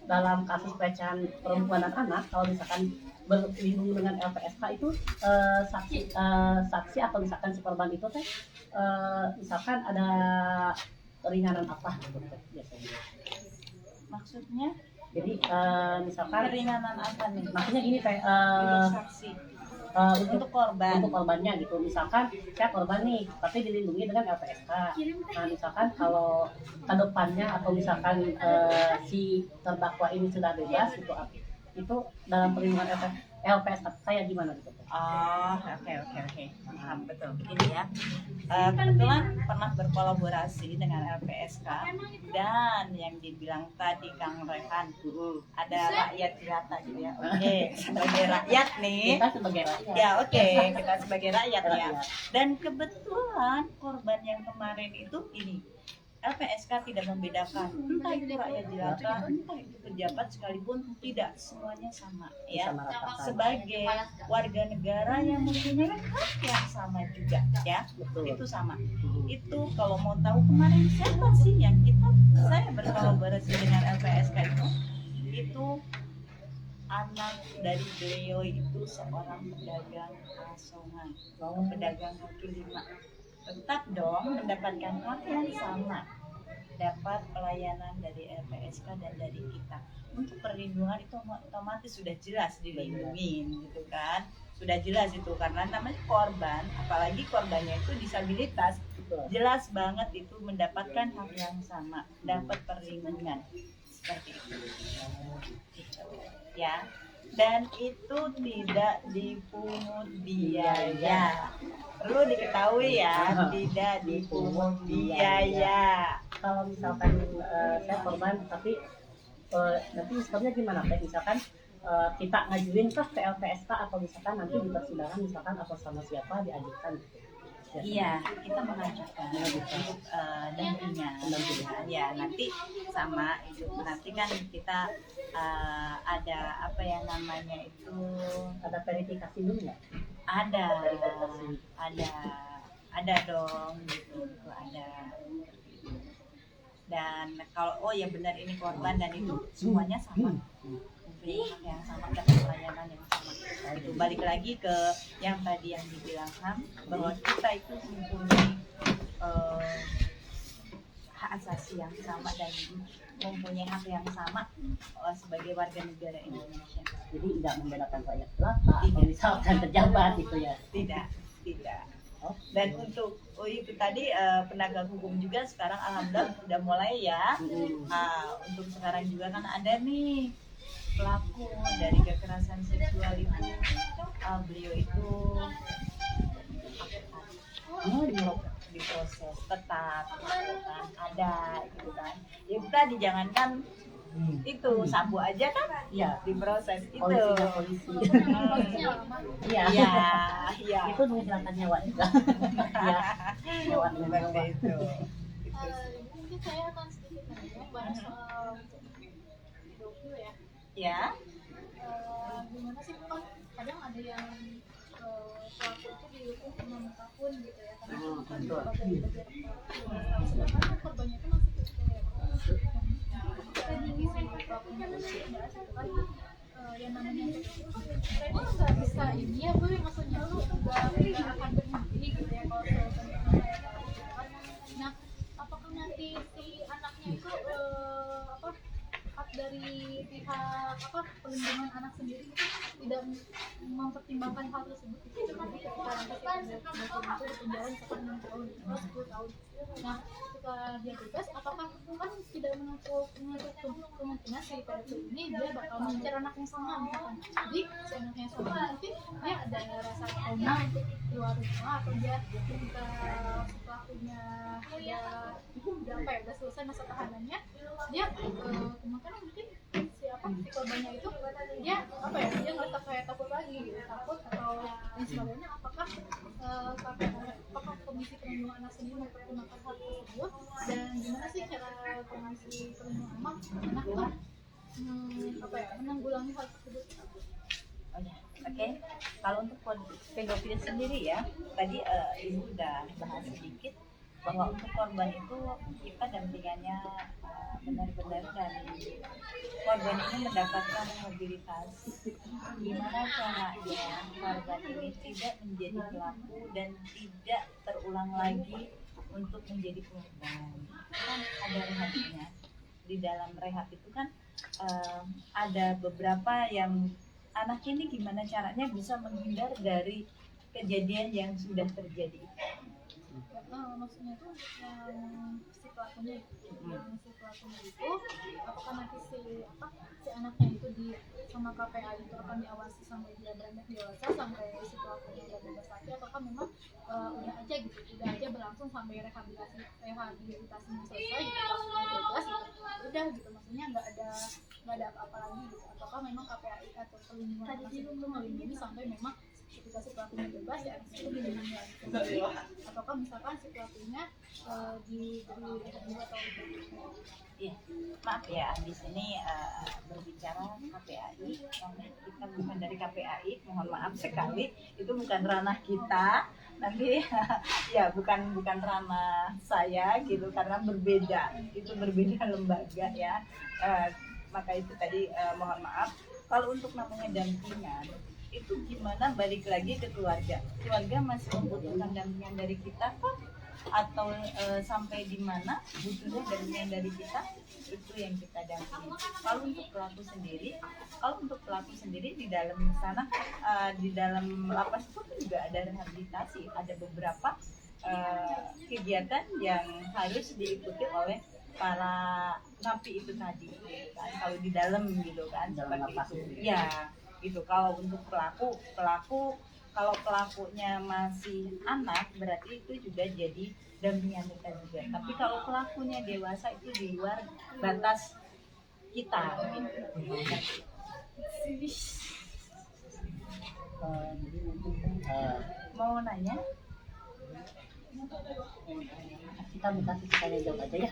dalam kasus pelecehan perempuan dan anak, kalau misalkan berlindung dengan LPSK itu saksi atau misalkan si korban itu Teh misalkan ada keringanan apa gitu Teh biasanya. Maksudnya Jadi misalkan keringanan apa nih? maksudnya gini Teh Untuk saksi, untuk korban. untuk korbannya gitu. Misalkan saya korban nih, tapi dilindungi dengan LPSK. Nah, misalkan kalau ke depannya atau misalkan si terdakwa ini sudah bebas itu dalam perlindungan LPSK saya gimana gitu? Oh, oke. Paham, betul. Ini ya. Kebetulan pernah berkolaborasi dengan LPSK, dan yang dibilang tadi Kang Rehan, ada rakyat jelata gitu ya. Oke, sebagai rakyat nih. Kita sebagai rakyat. Ya, oke, kita sebagai rakyat ya. Rakyat. Dan kebetulan korban yang kemarin itu ini LPSK tidak membedakan, entah itu rakyat jelata, entah itu pejabat sekalipun, tidak, semuanya sama ya. Sama rata-rata. Sebagai warga negara yang mempunyai hak yang sama juga ya, Betul. itu sama. Itu kalau mau tahu kemarin siapa sih yang saya berkolaborasi dengan LPSK itu anak dari beliau itu seorang pedagang asongan, pedagang kaki lima. Tetap dong mendapatkan hak yang sama, dapat pelayanan dari LPSK dan dari kita. Untuk perlindungan itu otomatis sudah jelas dilindungi gitu kan, sudah jelas itu karena namanya korban, apalagi korbannya itu disabilitas, jelas banget itu mendapatkan hak yang sama, dapat perlindungan seperti itu gitu, ya. Dan itu tidak dipungut biaya, perlu diketahui ya, tidak dipungut biaya. Kalau misalkan saya korban tapi nanti sebenarnya gimana Teh? Misalkan kita ngajuin ke LPSK atau misalkan nanti di persidangan misalkan atau sama siapa diajukan gitu. Iya, kita mengajukan untuk dampingan. Ya, nanti sama itu. Nanti kan kita ada apa yang namanya itu, Ada verifikasi dulu nggak? ada dong gitu, ada. Dan kalau benar ini korban dan itu semuanya sama, mempunyai hak yang sama, dapat pelayanan yang sama. Itu balik lagi ke yang tadi yang dibilang Ham, bahwa kita itu mempunyai hak asasi yang sama dan mempunyai hak yang sama sebagai warga negara Indonesia. Jadi tidak membedakan rakyat jelata atau misalkan pejabat gitu ya. Tidak. Dan untuk itu tadi penegak hukum juga sekarang alhamdulillah sudah mulai ya. Nah, untuk sekarang juga kan ada nih pelaku dari kekerasan seksual itu, beliau itu diproses tetap gitu kan, ada gitu kan. Ya tadi jangankan itu sabu aja kan Iya. diproses itu. Polisi. Prosesnya lama. Iya. Iya. Itu menghilangkan nyawa juga. Iya. Nyawa dengan nyawa. Seperti itu. Mungkin saya akan sedikit bahas soal pedofil ya. Ya. Gimana sih kan kadang ada yang pelaku itu dihukum 6 tahun gitu ya karena betul. sedangkan kan korbannya itu masih kecil ya. Kita di pelakunya bahas itu kan yang namanya mereka nggak bisa ini ya gue maksudnya lu nggak akan berhenti gitu ya kalau nah apakah nanti si anaknya itu dari pihak pelindungan anak sendiri itu tidak mempertimbangkan hal tersebut itu nanti ketika nanti itu di penjara misalkan 6 tahun atau 10 tahun. Nah ketika dia bebas apakah kan tidak menutup kemungkinan si pedofil ini dia bakal mengejar anak yang sama misalkan. Jadi si anak yang sama mungkin dia ada rasa trauma untuk keluar rumah atau dia ketika pelakunya udah selesai masa tahanannya dia kemungkinan mungkin si korbannya itu dia dia nggak kayak takut lagi gitu, takut atau dan sebagainya. Apakah Komisi Perlindungan Anak sendiri mempertimbangkan hal tersebut dan gimana sih cara Komisi Perlindungan Anak menanggulangi hal tersebut? Oke. Kalau untuk pedofil sendiri ya, tadi Ibu udah bahas sedikit bahwa untuk korban itu kita dampingannya benar-benar dan korban ini mendapatkan mobilitas. Gimana caranya korban ini tidak menjadi pelaku dan tidak terulang lagi untuk menjadi korban. Kan ada rehabnya. Di dalam rehab itu kan ada beberapa yang anak ini gimana caranya bisa menghindar dari kejadian yang sudah terjadi. Maksudnya tuh yang si pelakunya itu apakah nanti si anaknya itu sama KPA itu akan diawasi sampai dia beranjak dewasa sampai si pelakunya udah bebas lagi ataukah memang udah aja berlangsung sampai rehabilitasinya selesai gitu pelakunya bebas gitu udah gitu maksudnya nggak ada apa-apa lagi gitu ataukah memang KPAI atau perlindungan anak itu melindungi sampai memang ketika si pelakunya bebas ya itu dilindungi lagi ataukah misalkan si pelakunya diberi rehab atau Iya, maaf ya di sini berbicara KPAI karena kita bukan dari KPAI, mohon maaf sekali itu bukan ranah kita. Nanti ya bukan ranah saya gitu karena itu berbeda lembaga ya. Maka itu tadi mohon maaf. Kalau untuk namanya dampingan itu gimana balik lagi ke keluarga masih membutuhkan dampingan dari kita kok atau sampai di mana butuhnya dampingan dari kita itu yang kita dampingi. Kalau untuk pelaku sendiri di dalam sana di dalam lapas itu juga ada rehabilitasi, ada beberapa kegiatan yang harus diikuti oleh para napi itu tadi kan, kalau di dalam gitu kan seperti itu ya gitu. Kalau untuk pelaku kalau pelakunya masih anak berarti itu juga jadi dampingan kita juga. Tapi kalau pelakunya dewasa itu di luar batas kita gitu. Mau nanya? Kita minta tanya jawab aja ya.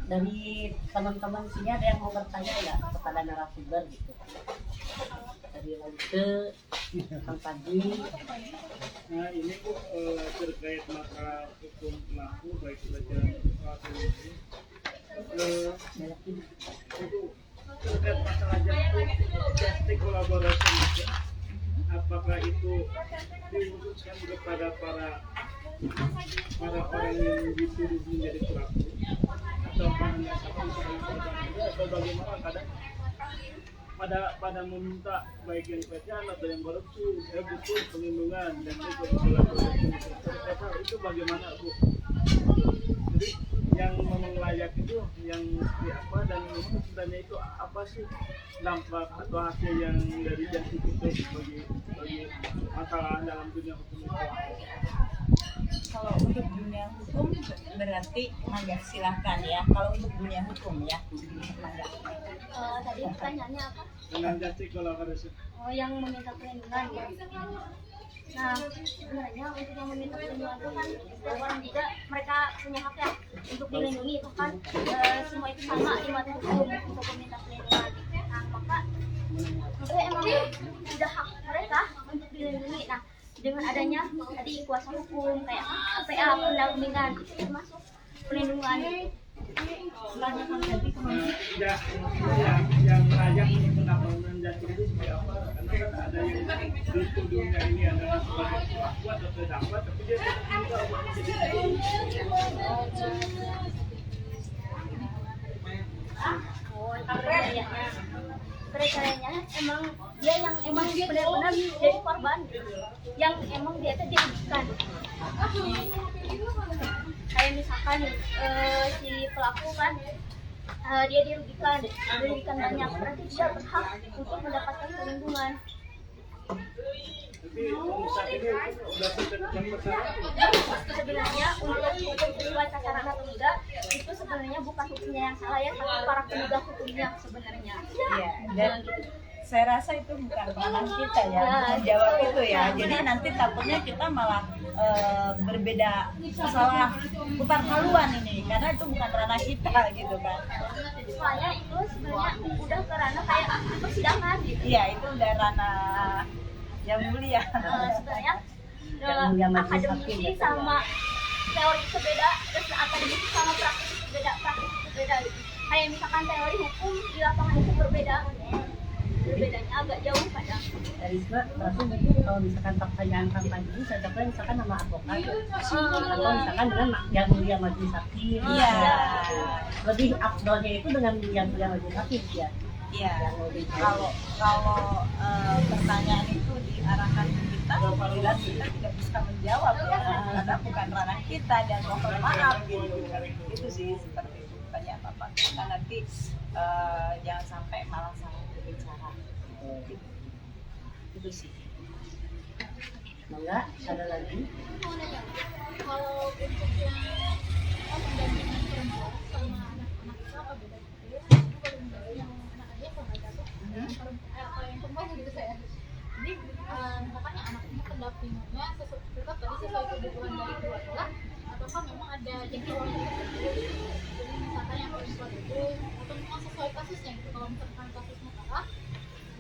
Dari teman-teman sini ada yang mau bertanya nggak kepada narasumber gitu? Dari Laute, Kang Padi. Nah ini Bu terkait masalah hukum pelaku baik pelajaran atau ini itu terkait masalah jatuh justice collaboration itu, apakah itu diutuskan kepada para orang yang dituduh menjadi pelaku atau hanya satu korban atau bagaimana kadang pada meminta baik yang pelecehan atau yang korupsi butuh perlindungan dan itu kolaborasi itu bagaimana Bu? Jadi yang memang layak itu yang apa dan sebenarnya itu apa sih dampak atau hasil yang dari justice itu bagi masalah dalam dunia hukum itu? Kalau untuk dunia hukum berarti mangga silahkan ya. Kalau untuk dunia hukum ya, mangga. Tadi pertanyaannya apa? Dengan justice collaboration. Oh, yang meminta perlindungan ya. Nah, sebenarnya untuk yang meminta perlindungan itu kan setiap orang juga mereka punya hak ya untuk dilindungi, itu kan semua itu sama di mata hukum untuk meminta perlindungan. Nah, maka itu emang udah hak mereka untuk dilindungi. Nah, dengan adanya tadi kuasa hukum kayak PA, pendampingan itu termasuk perlindungan. Ya, yang layak untuk mendapatkan justice itu seperti apa? Karena kan ada yang dituduhnya ini adalah sebagai pelaku atau terdakwa, tapi dia juga jadi Kriterianya emang dia yang emang benar-benar jadi korban, yang emang dia itu dirugikan. Kayak misalkan si pelaku kan dia dirugikan banyak, berarti dia berhak untuk mendapatkan perlindungan. tapi saat ini udah tetapkan perkara. Sebenarnya untuk hukum sesuai sasaran atau enggak itu sebenarnya bukan hukumnya yang salah ya, tapi para penegak hukumnya sebenarnya. Iya, dan saya rasa itu bukan ranah kita ya, menjawab itu ya. Jadi nanti takutnya kita malah berbeda masalah putar haluan ini, karena itu bukan ranah kita gitu kan. Soalnya itu sebenarnya udah ke ranah kayak persidangan gitu. Iya, itu udah ranah yang mulia. Sebenarnya mulia majelis hakim akademisi gitu ya. sama teori itu beda, terus akademisi sama praktis itu beda gitu. Kayak misalkan teori hukum di lapangan itu berbedanya agak jauh kadang. Risma, berarti kalau misalkan pertanyaan kampanye ini cocoknya misalkan nama advokat atau misalkan dengan yang mulia majelis hakim. Iya. Lebih afdolnya itu dengan yang mulia majelis hakim ya. Iya. Kalau pertanyaan itu diarahkan ke kita, jelas kita tidak bisa menjawab ya, karena bukan ranah kita dan mohon maaf gitu. Itu sih seperti itu. Tanya apa kita nanti jangan sampai malah salah berbicara. Gitu. Itu sih. Enggak, ada lagi. Kalau untuk yang pendampingan perempuan sama anak-anak itu apa bedanya? Yang anak aja sama jatuh, kalau yang perempuan gitu saya. Jadi misalkan yang anak ini pendampingannya tetap tadi sesuai kebutuhan dari keluarga, ataukah memang ada jangkauan tertentu? Jadi misalkan yang perempuan itu atau memang sesuai kasusnya gitu. Kalau misalkan kasusnya parah,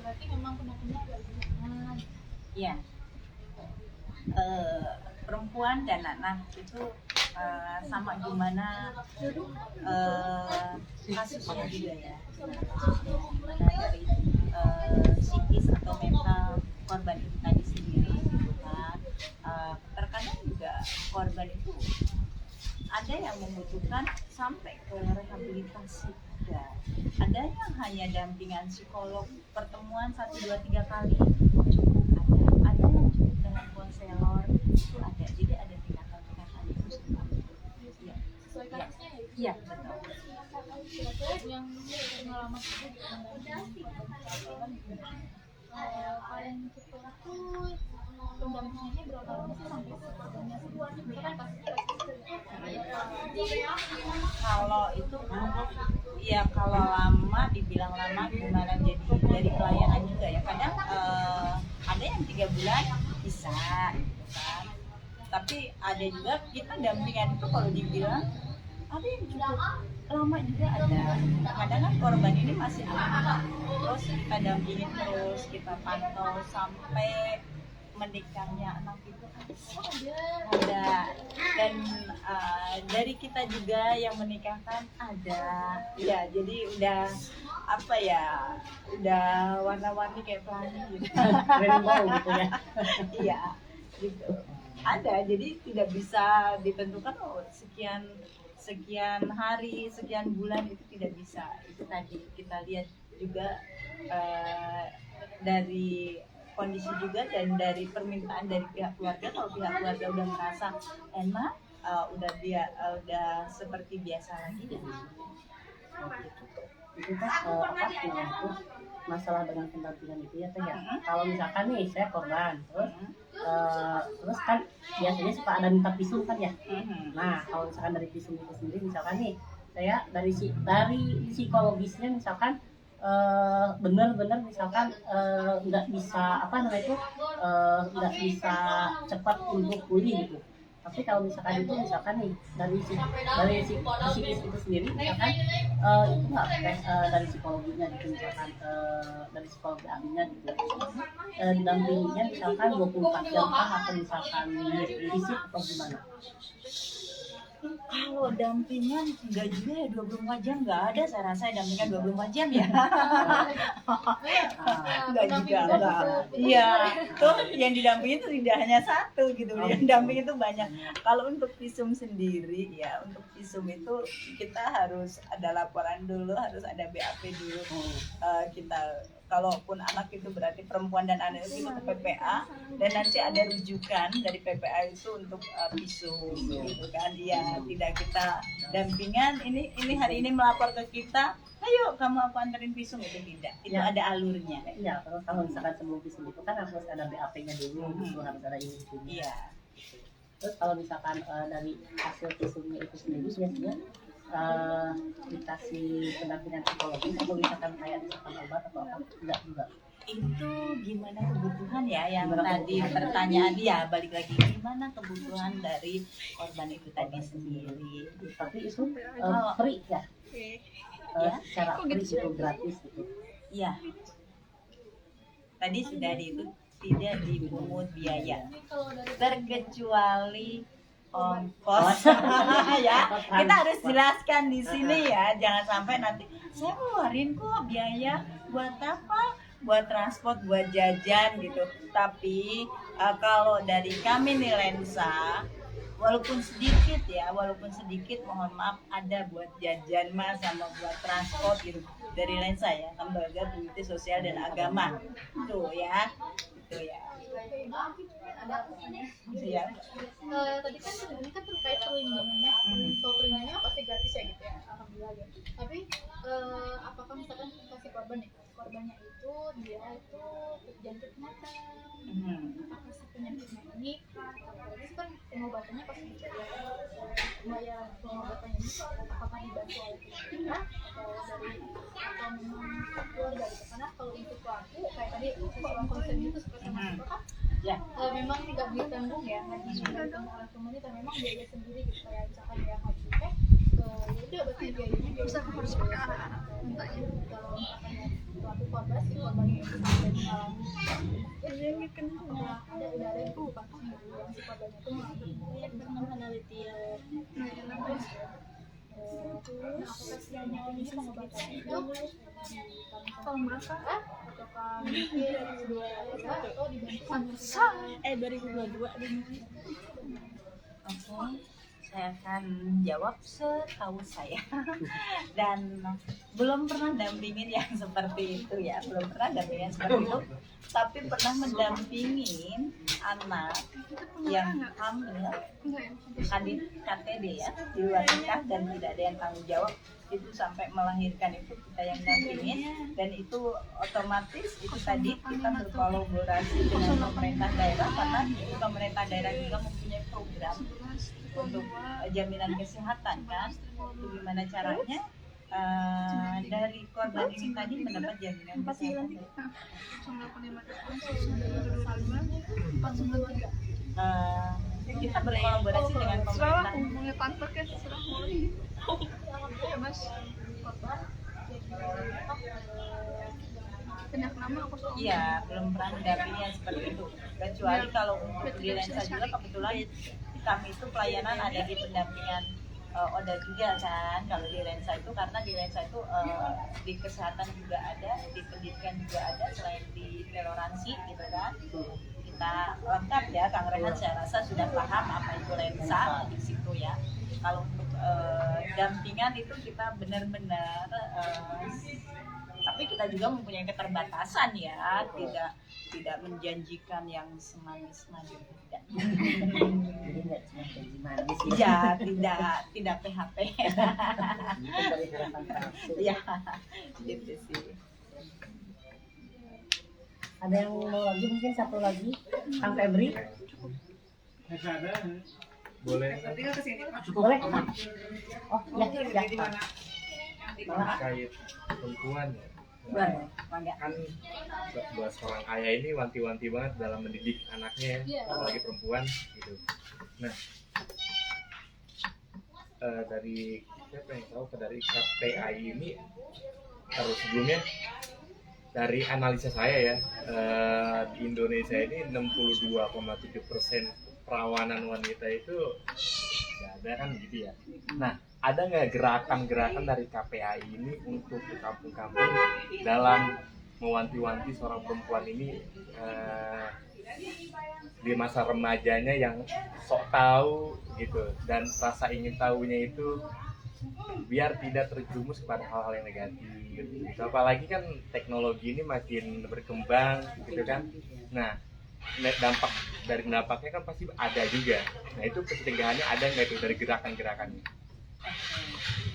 berarti memang pendampingnya agak lebih lama. Iya. Perempuan dan anak itu sama gimana kasusnya juga ya, gimana dari psikis atau mental korban itu tadi sendiri gitu kan. Terkadang juga korban itu ada yang membutuhkan sampai ke rehabilitasi juga, ada yang hanya dampingan psikolog pertemuan 1, 2, 3 kali cukup, ada yang cukup dengan konselor itu ada, jadi ada tingkatan-tingkatan itu seperti itu ya. Sesuai kasusnya ya? Iya betul. Kira-kira yang pengalaman itu paling cepat tuh pendampingannya berapa lama sih sampai korbannya keluar? Misalkan kasusnya Kalau itu ya kalau lama dibilang lama gimana, jadi dari pelayanan juga ya, kadang ada yang 3 bulan bisa gitu kan, tapi ada juga kita dampingan itu kalau dibilang ada yang cukup lama juga ada. Kadang kan korban ini masih anak, terus kita dampingin terus, kita pantau sampai menikahnya anak itu ada, dan dari kita juga yang menikahkan ada, ya jadi udah apa ya, udah warna-warni kayak pelangi gitu. Rainbow gitu ya. Iya gitu, ada, jadi tidak bisa ditentukan sekian hari, sekian bulan, itu tidak bisa. Itu tadi kita lihat juga dari kondisi juga dan dari permintaan dari pihak keluarga. Kalau pihak keluarga udah merasa enak, udah seperti biasa lagi, dan Itu teh apa itu masalah dengan pendampingan itu ya teh ya. Kalau misalkan nih saya korban, terus kan biasanya suka ada minta visum kan ya. Nah kalau misalkan dari visum itu sendiri, misalkan nih saya dari psikologisnya misalkan benar-benar misalkan nggak bisa apa namanya itu nggak bisa cepat untuk pulih gitu. Tapi kalau misalkan itu misalkan nih dari psikis itu sendiri misalkan itu nggak dari psikologinya gitu, misalkan dari psikologi ahlinya gitu didampinginya misalkan 24 jam kah, atau misalkan fisik atau gimana? kalau dampingan enggak juga ya, 24 jam nggak ada, saya rasa dampingan 24 jam ya. Enggak juga, enggak. Iya, tuh yang didampingin itu tidak hanya satu gitu, yang didampingin itu banyak. Kalau untuk visum sendiri ya, untuk visum itu kita harus ada laporan dulu, harus ada BAP dulu. Kita kalaupun anak itu berarti perempuan dan anak itu ke PPA, dan nanti ada rujukan dari PPA itu untuk visum gitu kan. Iya, tidak kita dampingan ini hari ini melapor ke kita, ayo kamu aku anterin visum, itu tidak, itu Ya. ada alurnya. Iya, terus kalau misalkan sebelum visum itu kan harus ada BAP-nya dulu, gitu, harus ada ini. Iya. Terus kalau misalkan dari hasil visumnya itu sendiri biasanya dikasih pendampingan psikologis atau misalkan kayak misalkan obat atau apa, enggak juga. Itu gimana kebutuhan ya, yang tadi pertanyaan dia balik lagi, gimana kebutuhan dari korban itu tadi sendiri. Tapi itu free ya, Ya. secara free itu gratis gitu. Iya, tadi sudah itu tidak dipungut biaya terkecuali ongkos. Ya, kita harus jelaskan di sini ya, jangan sampai nanti saya ngeluarin kok biaya buat apa, buat transport, buat jajan gitu. Tapi kalau dari kami nih Lensa, walaupun sedikit mohon maaf, ada buat jajan mas sama buat transport gitu dari Lensa ya, Lembaga Pengabdian Sosial dan Agama tuh ya, itu ya. Ada pertanyaan. Ya. Tadi kan sebenarnya kan terkait perlindungannya, kalau perlindungannya pasti gratis ya gitu ya, alhamdulillah ya. Tapi apakah misalkan kasih korbannya itu dia itu terjangkit mata, apakah si penyakitnya ini, apalagi kan pengobatannya pasti bayar pengobatannya ini apakah dibantu oleh kita atau memang keluarga gitu. Karena kalau untuk pelaku kayak tadi seseorang konsen itu seperti itu kan Ya. memang tidak ditanggung ya, hanya ditanggung oleh pemerintah, memang biaya sendiri gitu. Kayak misalkan ya haji teh ya udah berarti biayanya bisa harus pakai anak-anak mintanya. Kalau misalkan pelaku korban si korbannya itu sampai mengalami udah ada itu pasti yang si korbannya itu mengalami penelitian. Nah, apakah sianya ini pengobatan itu tahun berapa? Ataukah mungkin 2022 atau dibantu sama 2022 Oke, saya akan jawab setahu saya. Dan belum pernah dampingin yang seperti itu ya, belum pernah dampingin seperti itu. Tapi pernah mendampingin anak yang hamil, KTD ya, di luar nikah dan tidak ada yang tanggung jawab, itu sampai melahirkan, itu kita yang dampingin. Dan itu otomatis itu tadi kita berkolaborasi dengan pemerintah daerah, karena pemerintah daerah juga mempunyai program untuk jaminan kesehatan kan. Itu gimana caranya? Dari korban ini tadi mendapat jaminan kesehatan. Kita berkolaborasi dengan pemerintah. Pindah nama aku soalnya. Iya, belum pernah mendampingi yang seperti itu. Kecuali kalau untuk di Lensa juga kebetulan kami itu pelayanan ada di pendampingan ODA juga kan. Kalau di Lensa itu karena di Lensa itu di kesehatan juga ada, di pendidikan juga ada, selain di toleransi gitu kan. Kita lengkap ya, Kang Rehan saya rasa sudah paham apa itu Lensa di situ ya. Kalau untuk dampingan itu kita benar-benar tapi kita juga mempunyai keterbatasan ya, tidak menjanjikan yang semanis-manis tidak. Jadi nggak cuma janji manis Ya, tidak PHP. Itu dari gerakan palsu. Ya, gitu sih. Ada yang mau lagi, mungkin satu lagi, Kang Febri, Nggak ada. Boleh boleh? Oh ya, ya. terkait perempuan ya. Boleh, Bangga. Kan buat seorang ayah ini wanti-wanti banget dalam mendidik anaknya ya, apalagi perempuan gitu. Nah, dari saya pengen tahu dari KPI ini, terus sebelumnya dari analisa saya ya, di Indonesia ini 62,7% perawanan wanita itu nggak ada kan gitu ya. Nah, ada nggak gerakan-gerakan dari KPI ini untuk ke kampung-kampung dalam mewanti-wanti seorang perempuan ini di masa remajanya yang sok tahu gitu, dan rasa ingin tahunya itu biar tidak terjerumus kepada hal-hal yang negatif gitu. Apalagi kan teknologi ini makin berkembang gitu kan. Nah, dampaknya kan pasti ada juga. Nah, itu pencegahannya ada nggak itu dari gerakan-gerakannya?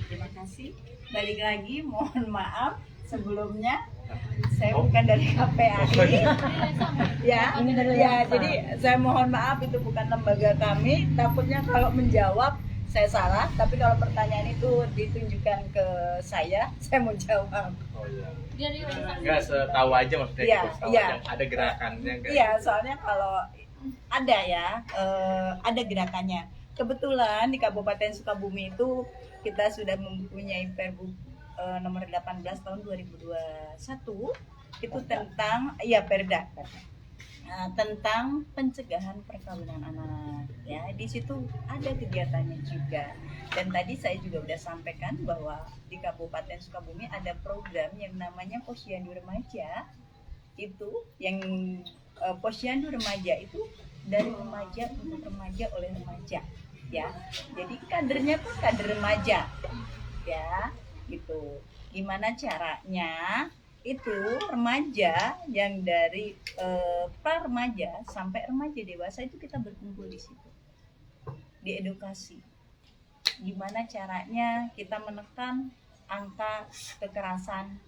Terima kasih. Balik lagi, mohon maaf sebelumnya saya bukan dari KPI. Ya, Ini dari ya, Lensa. jadi saya mohon maaf itu bukan lembaga kami. Takutnya kalau menjawab saya salah, tapi kalau pertanyaan itu ditunjukkan ke saya mau jawab. Oh iya. Dari Enggak, setahu aja maksudnya Iya, gitu, setahu iya. aja ada gerakannya enggak? Iya, soalnya kalau ada ya, ada gerakannya. Kebetulan di Kabupaten Sukabumi itu kita sudah mempunyai Perbu nomor 18 tahun 2021 itu tentang Perda. Tentang pencegahan perkawinan anak ya, di situ ada kegiatannya juga. Dan tadi saya juga sudah sampaikan bahwa di Kabupaten Sukabumi ada program yang namanya Posyandu Remaja. Itu yang Posyandu Remaja itu dari remaja untuk remaja oleh remaja ya. Jadi kadernya pun kader remaja ya gitu. Gimana caranya itu remaja yang dari pra remaja sampai remaja dewasa itu kita berkumpul di situ, diedukasi gimana caranya kita menekan angka kekerasan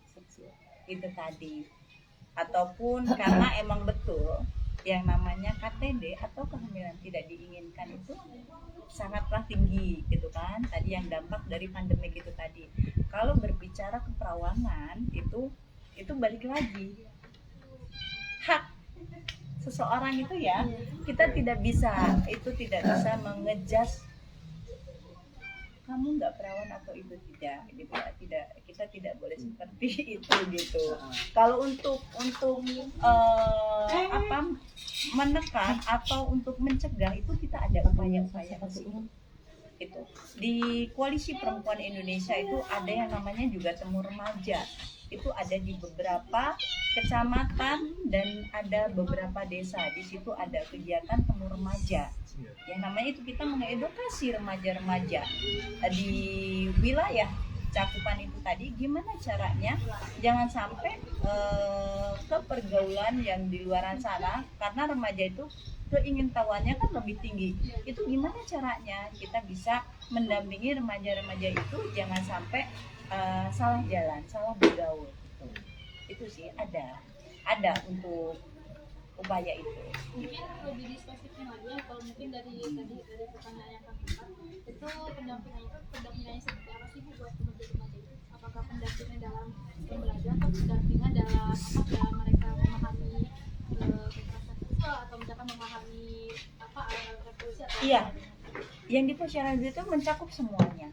seksual itu tadi, ataupun karena emang betul yang namanya KTD atau kehamilan tidak diinginkan itu sangatlah tinggi gitu kan, tadi yang dampak dari pandemik itu tadi. Kalau berbicara keperawanan itu balik lagi hak seseorang itu ya, kita tidak bisa mengejas kamu nggak perawan atau itu tidak gitu ya, kita tidak boleh seperti itu gitu. Kalau untuk menekan atau untuk mencegah itu kita ada upaya-upaya itu. Di Koalisi Perempuan Indonesia itu ada yang namanya juga temu remaja. Itu ada di beberapa kecamatan dan ada beberapa desa. Di situ ada kegiatan temu remaja. Yang namanya itu kita mengedukasi remaja-remaja di wilayah cakupan itu tadi, gimana caranya jangan sampai ke pergaulan yang di luaran sana, karena remaja itu keingintahuannya kan lebih tinggi. Itu gimana caranya kita bisa mendampingi remaja-remaja itu jangan sampai salah jalan, salah bergaul. Itu sih ada untuk upaya itu. Mungkin lebih spesifik lagi, kalau mungkin dari pertanyaan yang kami itu pendampingannya seperti apa sih Bu buat remaja-remaja itu? Apakah pendampingan dalam pembelajaran atau pendampingan dalam mereka memahami kekerasan seksual atau misalkan memahami reproduksi atau Iya. yang di posyandu itu mencakup semuanya.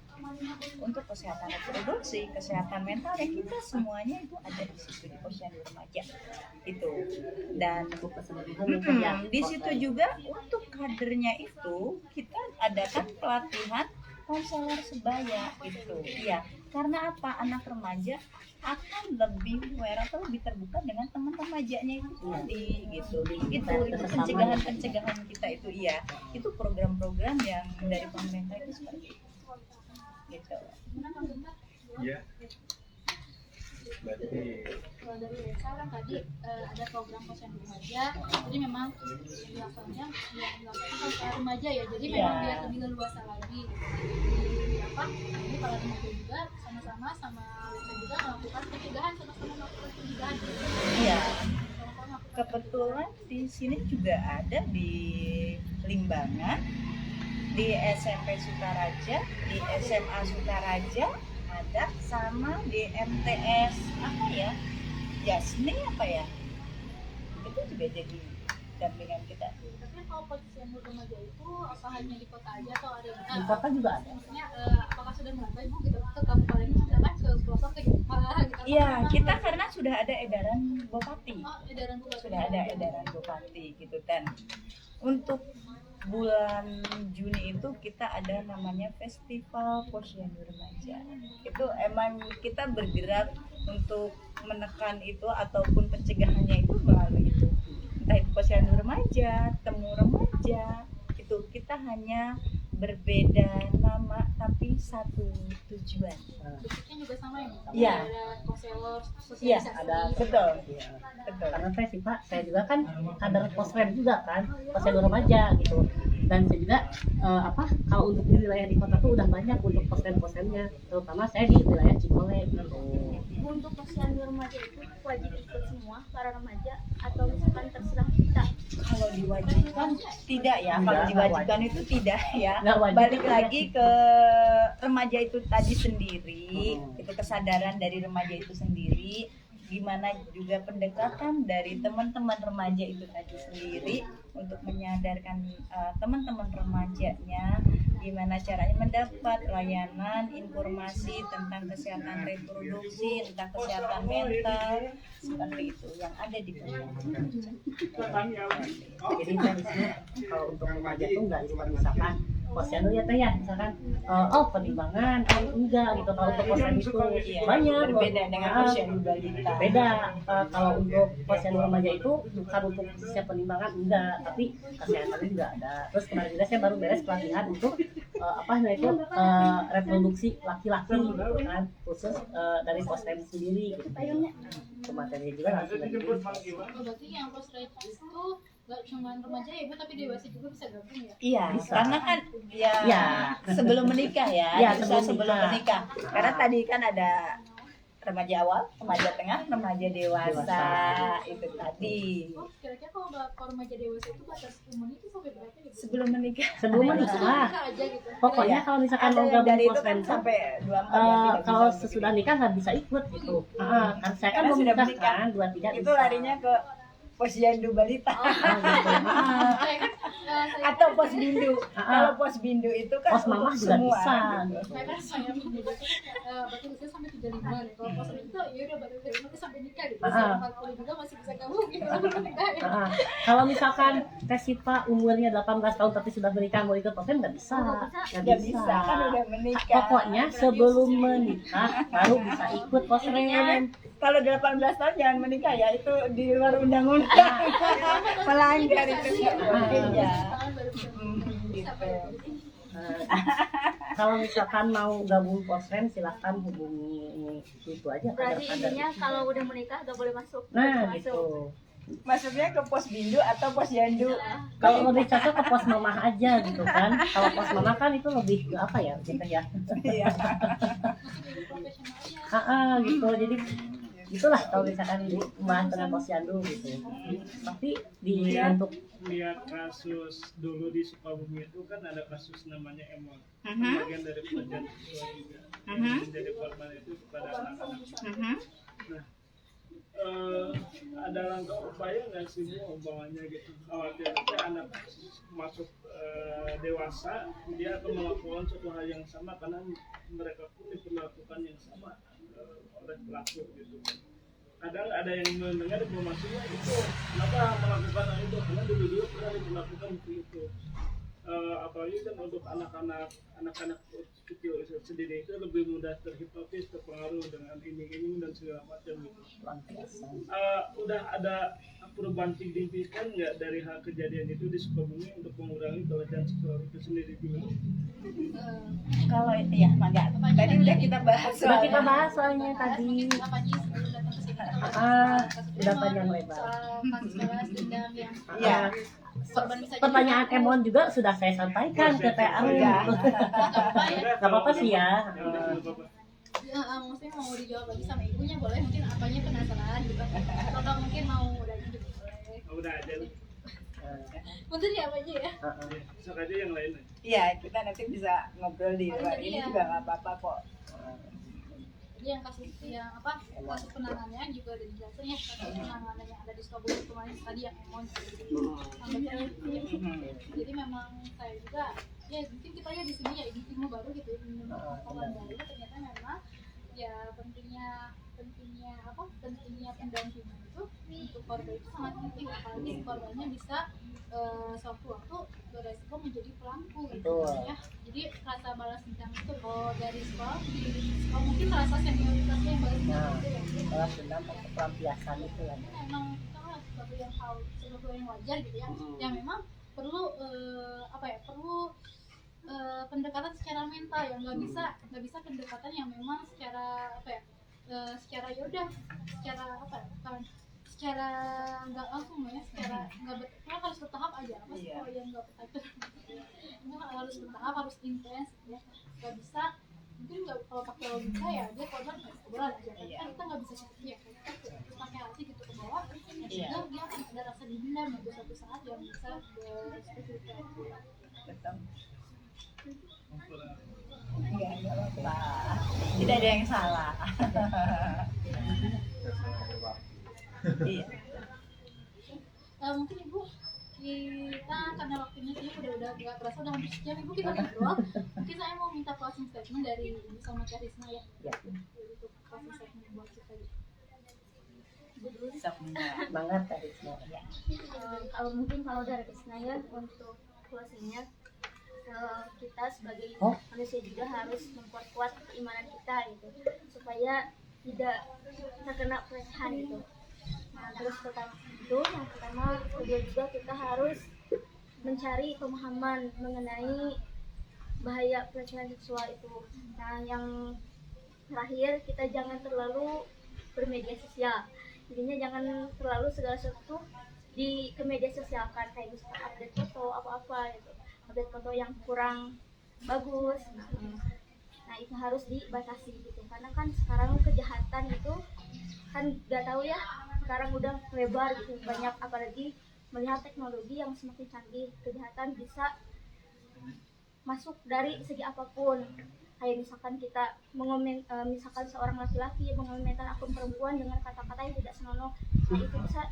Untuk kesehatan reproduksi, kesehatan mental ya kita semuanya itu ada di situ di posyandu remaja itu. Dan di situ juga untuk kadernya itu kita adakan pelatihan konselor sebaya itu. Ya, karena apa? Anak remaja akan lebih aware atau lebih terbuka dengan teman remajanya itu tadi gitu. Itu pencegahan kita itu iya. Itu program-program yang dari pemerintah itu seperti itu. Gitu. Iya. Berarti Kalau dari desa kan tadi ada program posyandu remaja, jadi memang dilakukannya sampai remaja ya, jadi memang Iya. biar lebih leluasa lagi jadi para remaja juga sama-sama sama desa juga melakukan pencegahan, sama-sama melakukan pencegahan. Iya. Sama-sama melakukan Kebetulan di sini juga ada di Limbangan, di SMP Sukaraja, di SMA Sukaraja ada, sama di MTS apa ya? Yasni apa ya? Itu juga jadi dampingan kita. Tapi kalau posyandu remaja itu apa hanya di kota aja atau ada Di kota juga ada. maksudnya apakah sudah merambah ibu gitu ke kabupaten misalkan ke pelosok ke Jepara gitu? Iya, kita karena sudah ada edaran Bupati. Edaran bulan Sudah ada edaran Bupati gitu kan. Untuk bulan Juni itu kita ada namanya Festival Posyandu Remaja. Itu emang kita bergerak untuk menekan itu ataupun pencegahannya itu melalui itu. Entah itu posyandu remaja, temu remaja, itu kita hanya berbeda nama tapi satu tujuan. bentuknya juga sama ya Bu? Iya. Ada konselor, Iya, sosialisasi. ada betul. Iya. Betul. Karena saya sih Pak, saya juga kan kader posrem juga kan, posyandu remaja gitu. Dan saya juga kalau untuk di wilayah di kota tuh udah banyak untuk posrem-posremnya, terutama saya di wilayah Cikole gitu. Untuk posyandu remaja itu wajib ikut semua para remaja atau misalkan terserah kita. Kalau diwajibkan tidak ya, kalau Enggak diwajibkan wajib. itu tidak ya. Enggak wajib. Balik lagi ke remaja itu tadi sendiri, itu kesadaran dari remaja itu sendiri, gimana juga pendekatan dari teman-teman remaja itu tadi sendiri untuk menyadarkan teman-teman remajanya gimana caranya mendapat layanan informasi tentang kesehatan reproduksi, tentang kesehatan mental, seperti itu yang ada di posyandu. Jadi saya di sini kalau untuk remaja tuh nggak cuma misalkan posyandu ya teh ya, misalkan penimbangan enggak gitu. Kalau untuk posyandu itu Iya, banyak berbeda dengan posyandu balita. beda. Kalau untuk posyandu remaja itu bukan untuk khususnya penimbangan enggak, tapi kesehatannya juga ada. Terus kemarin juga saya baru beres pelatihan untuk reproduksi laki-laki gitu kan, khusus dari posrem sendiri gitu. Itu materinya juga langsung dari Oh, berarti yang posrem itu nggak cuma remaja ya Bu, tapi dewasa juga bisa gabung ya? Iya, Bisa. karena kan ya, Ya. sebelum menikah ya, Ya, bisa sebelum sebelum menikah. menikah. Karena tadi kan ada remaja awal, remaja tengah, remaja dewasa, itu tadi. Oh, kira-kira kalau remaja dewasa itu batas umurnya itu sampai berapa ya Bu? Sebelum menikah. sebelum menikah. Bisa aja gitu. Pokoknya kalau misalkan Ada mau yang gabung dari itu kan posrem tuh, sampai 24 ya, tidak kalau bisa sesudah begitu. nikah nggak bisa ikut gitu. Kan saya kan Karena belum sudah nikah menikah. kan, 23 Itu larinya ke posyandu balita gitu. atau pos bindu. Kalau pos bindu itu kan Pos mamah untuk juga semua. bisa. Saya kan saya berarti usia sampai 35 nih. Kalau posrem itu ya udah baru 35 sampai nikah gitu. Usia 40 juga masih bisa gabung gitu. Nikah ya. Kalau misalkan Teh Sipa umurnya 18 tahun tapi sudah menikah mau ikut posrem nggak bisa. Nggak bisa, kan udah menikah. Pokoknya sebelum menikah baru bisa ikut posrem. Kalau 18 tahun jangan menikah ya, itu di luar undang-undang. Melanggar itu nggak boleh ya. Tahun baru bisa Gitu. Kalau misalkan mau gabung posrem silahkan hubungi itu aja Berarti kader-kader. intinya kalau udah menikah gak boleh masuk. Nah Masuk. gitu. Maksudnya ke pos bindu atau pos yandu? Kalau lebih cocok ke pos mamah aja gitu kan. Kalau pos mamah kan itu lebih ke apa ya gitu ya. Iya. Gitu. Jadi itulah kalau misalkan membahas tentang posyandu gitu. Tapi di untuk Lihat kasus dulu di Sukabumi itu kan ada kasus namanya Emon, Mhm. bagian dari pelajar siswa juga Mhm. yang menjadi korban itu kepada anak-anak. Mhm. Nah, ada langkah upaya nggak sih Bu umpamanya gitu khawatir anak masuk dewasa dia akan melakukan suatu hal yang sama karena mereka pun diperlakukan yang sama oleh pelaku gitu. Kadang ada yang mendengar informasinya itu kenapa melakukan hal itu karena dulu pernah diperlakukan seperti itu. Apalagi kan untuk anak-anak kecil sendiri itu lebih mudah terhipnotis, terpengaruh dengan iming-iming dan segala macam gitu. Udah ada perubahan signifikan nggak dari hal kejadian itu di Sukabumi untuk mengurangi pelecehan seksual itu sendiri juga? Kalau ya Mangga, tadi udah kita bahas. Sudah kita bahas soalnya tadi. Apa aja sebelum datang ke sini kita Udah panjang lebar. soal kasus balas dendam yang Iya. korban bisa jadi Pertanyaan Emon juga sudah saya sampaikan ke Teh Arum. Udah. Gak apa-apa sih ya. Ya, maksudnya mau dijawab lagi sama ibunya boleh, mungkin apanya penasaran gitu atau nggak mungkin mau udah gitu boleh. Udah aja nih. Mungkin ya apa aja ya. Bisa aja yang lain. Iya, kita nanti bisa ngobrol di luar ini juga nggak apa-apa kok. Jadi yang kasus yang apa kasus penanganannya juga udah dijelasin ya, kasus penanganan yang ada di Sukabumi kemarin tadi yang Emon jadi memang saya juga ya mungkin kita ya di sini ya ilmu baru gitu ya, pengetahuan baru ternyata memang ya pentingnya pendampingan itu untuk korban itu sangat penting, apalagi si korbannya bisa sewaktu-waktu beresiko menjadi pelaku gitu ya. Jadi rasa balas dendam itu kalau dari sekolah mungkin rasa senioritasnya yang balas dendam itu ya Balas dendam atau pelampiasan itu ya. memang itu kan sesuatu yang wajar gitu ya, yang memang perlu pendekatan secara mental yang nggak bisa pendekatan yang memang secara secara yaudah secara nggak langsung ya, secara nggak harus bertahap aja apa sih kalau yang nggak bertahap itu harus bertahap, harus intens ya, nggak bisa mungkin nggak kalau pakai logika ya dia korban berat aja kan kita nggak bisa seperti ya, kita harus pakai hati gitu ke bawah sehingga dia akan ada rasa dendam pada suatu saat yang bisa seperti itu. Betul. Enggak apa-apa. Tidak ada yang salah. Iya. Mungkin ibu kita karena waktunya sih udah nggak terasa udah hampir sejam ibu kita ngobrol. Mungkin saya mau minta closing statement dari ibu sama Kak Risna ya. Untuk closing statement buat kita gitu. Banget tadi semua. Kalau dari Risna ya untuk closingnya kita sebagai manusia juga harus memperkuat keimanan kita gitu supaya tidak terkena pelecehan gitu. Nah, terus yang pertama kedua juga kita harus mencari pemahaman mengenai bahaya pelecehan seksual itu. Nah, yang terakhir kita jangan terlalu bermedia sosial. Jadinya jangan terlalu segala sesuatu ke media sosial kan, kayak misalkan update foto apa-apa gitu. Update foto yang kurang bagus. Nah, itu harus dibatasi gitu. Karena kan sekarang kejahatan itu kan nggak tahu ya, sekarang udah lebar gitu, banyak, apalagi melihat teknologi yang semakin canggih, kejahatan bisa masuk dari segi apapun. Kayak misalkan kita misalkan seorang laki-laki mengomentar akun perempuan dengan kata-kata yang tidak senonoh, nah itu bisa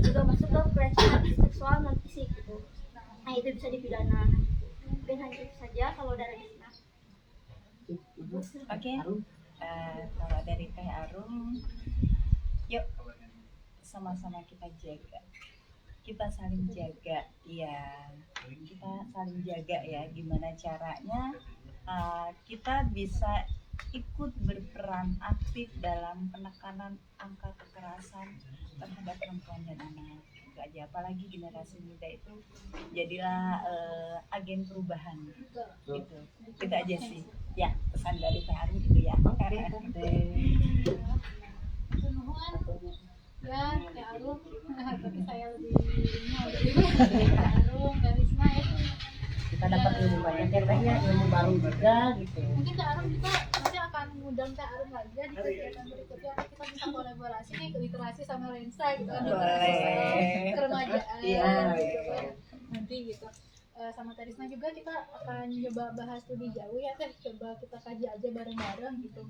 juga masuk ke pelecehan seksual non fisik gitu. Nah, itu bisa dipidana. Mungkin hanya itu saja kalau dari kita. Oke. Kalau dari Teh Arum, yuk sama-sama kita jaga, kita saling jaga ya, kita saling jaga ya. Gimana caranya kita bisa ikut berperan aktif dalam penekanan angka kekerasan terhadap perempuan dan anak. Gak aja, apalagi generasi muda itu jadilah agen perubahan gitu. Itu aja sih ya pesan dari Teh Arum itu ya. Ya, Teh Arum, tapi saya lebih Teh Arum, Kak Risna ya. Kita dapat ilmu banyak ya Teh ya, ilmu baru juga gitu. Mungkin Teh Arum kita nanti akan ngundang Teh Arum lagi ya di kegiatan berikutnya, kita bisa kolaborasi nih literasi sama Lensa gitu kan, literasi keremajaan gitu kan nanti gitu. sama Terisna juga kita akan coba bahas lebih jauh ya Teh, coba kita kaji aja bareng-bareng gitu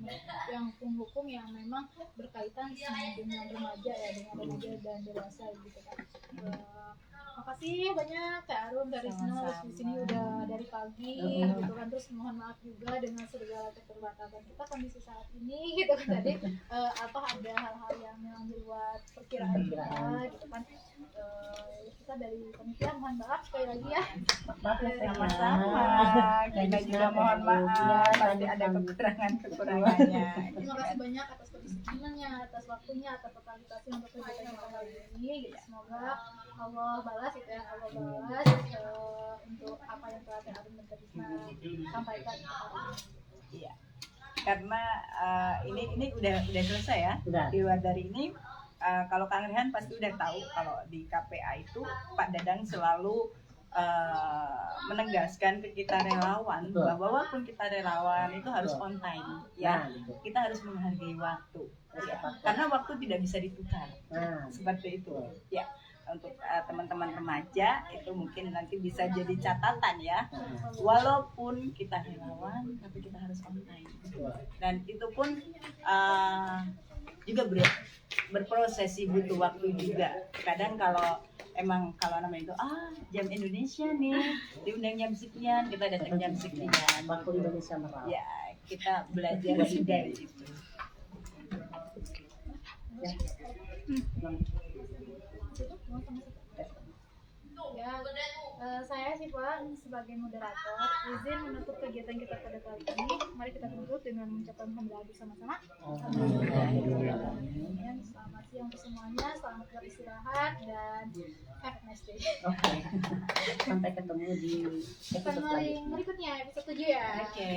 yang hukum-hukum yang memang berkaitan dengan remaja ya, dengan remaja dan dewasa gitu kan. Makasih banyak Teh Arum, Terisna di sini udah dari pagi gitu kan, terus mohon maaf juga dengan segala keterbatasan kita kondisi saat ini gitu kan tadi ada hal-hal yang memang di luar perkiraan kita gitu kan. Kita dari panitia mohon maaf sekali lagi ya. Sama-sama. Kita juga mohon maaf pasti ada kekurangannya. Terima kasih banyak atas kedisiplinan atas waktunya, atas totalitasnya untuk kegiatan kita kali ini gitu. Semoga Allah balas gitu ya, Allah balas untuk apa yang telah Teh Arum dan Terisna sampaikan. Iya. Karena ini udah selesai ya. Udah. Di luar dari ini kalau Kang Rehan pasti udah tahu kalau di KPA itu Pak Dadang selalu menegaskan ke kita relawan bahwa walaupun kita relawan itu harus on time ya. Kita harus menghargai waktu. Ya. Karena waktu tidak bisa ditukar. Seperti itu. Ya. Untuk teman-teman remaja itu mungkin nanti bisa jadi catatan ya. Walaupun kita relawan tapi kita harus on time. Dan itu pun juga berproses sih, butuh waktu juga. Kadang kalau namanya itu jam Indonesia nih diundang jam sekian, kita datang jam sekian. Waktu Indonesia merah. Ya, kita belajar dari itu. Ya, saya Siva sebagai moderator izin menutup kegiatan kita pada kali ini. Mari kita tutup dengan mengucapkan hamdalah bersama-sama. Selamat siang untuk semuanya, selamat beristirahat dan have a nice day. Oke. Sampai ketemu di episode Episode selanjutnya. berikutnya, episode 7 ya. Oke.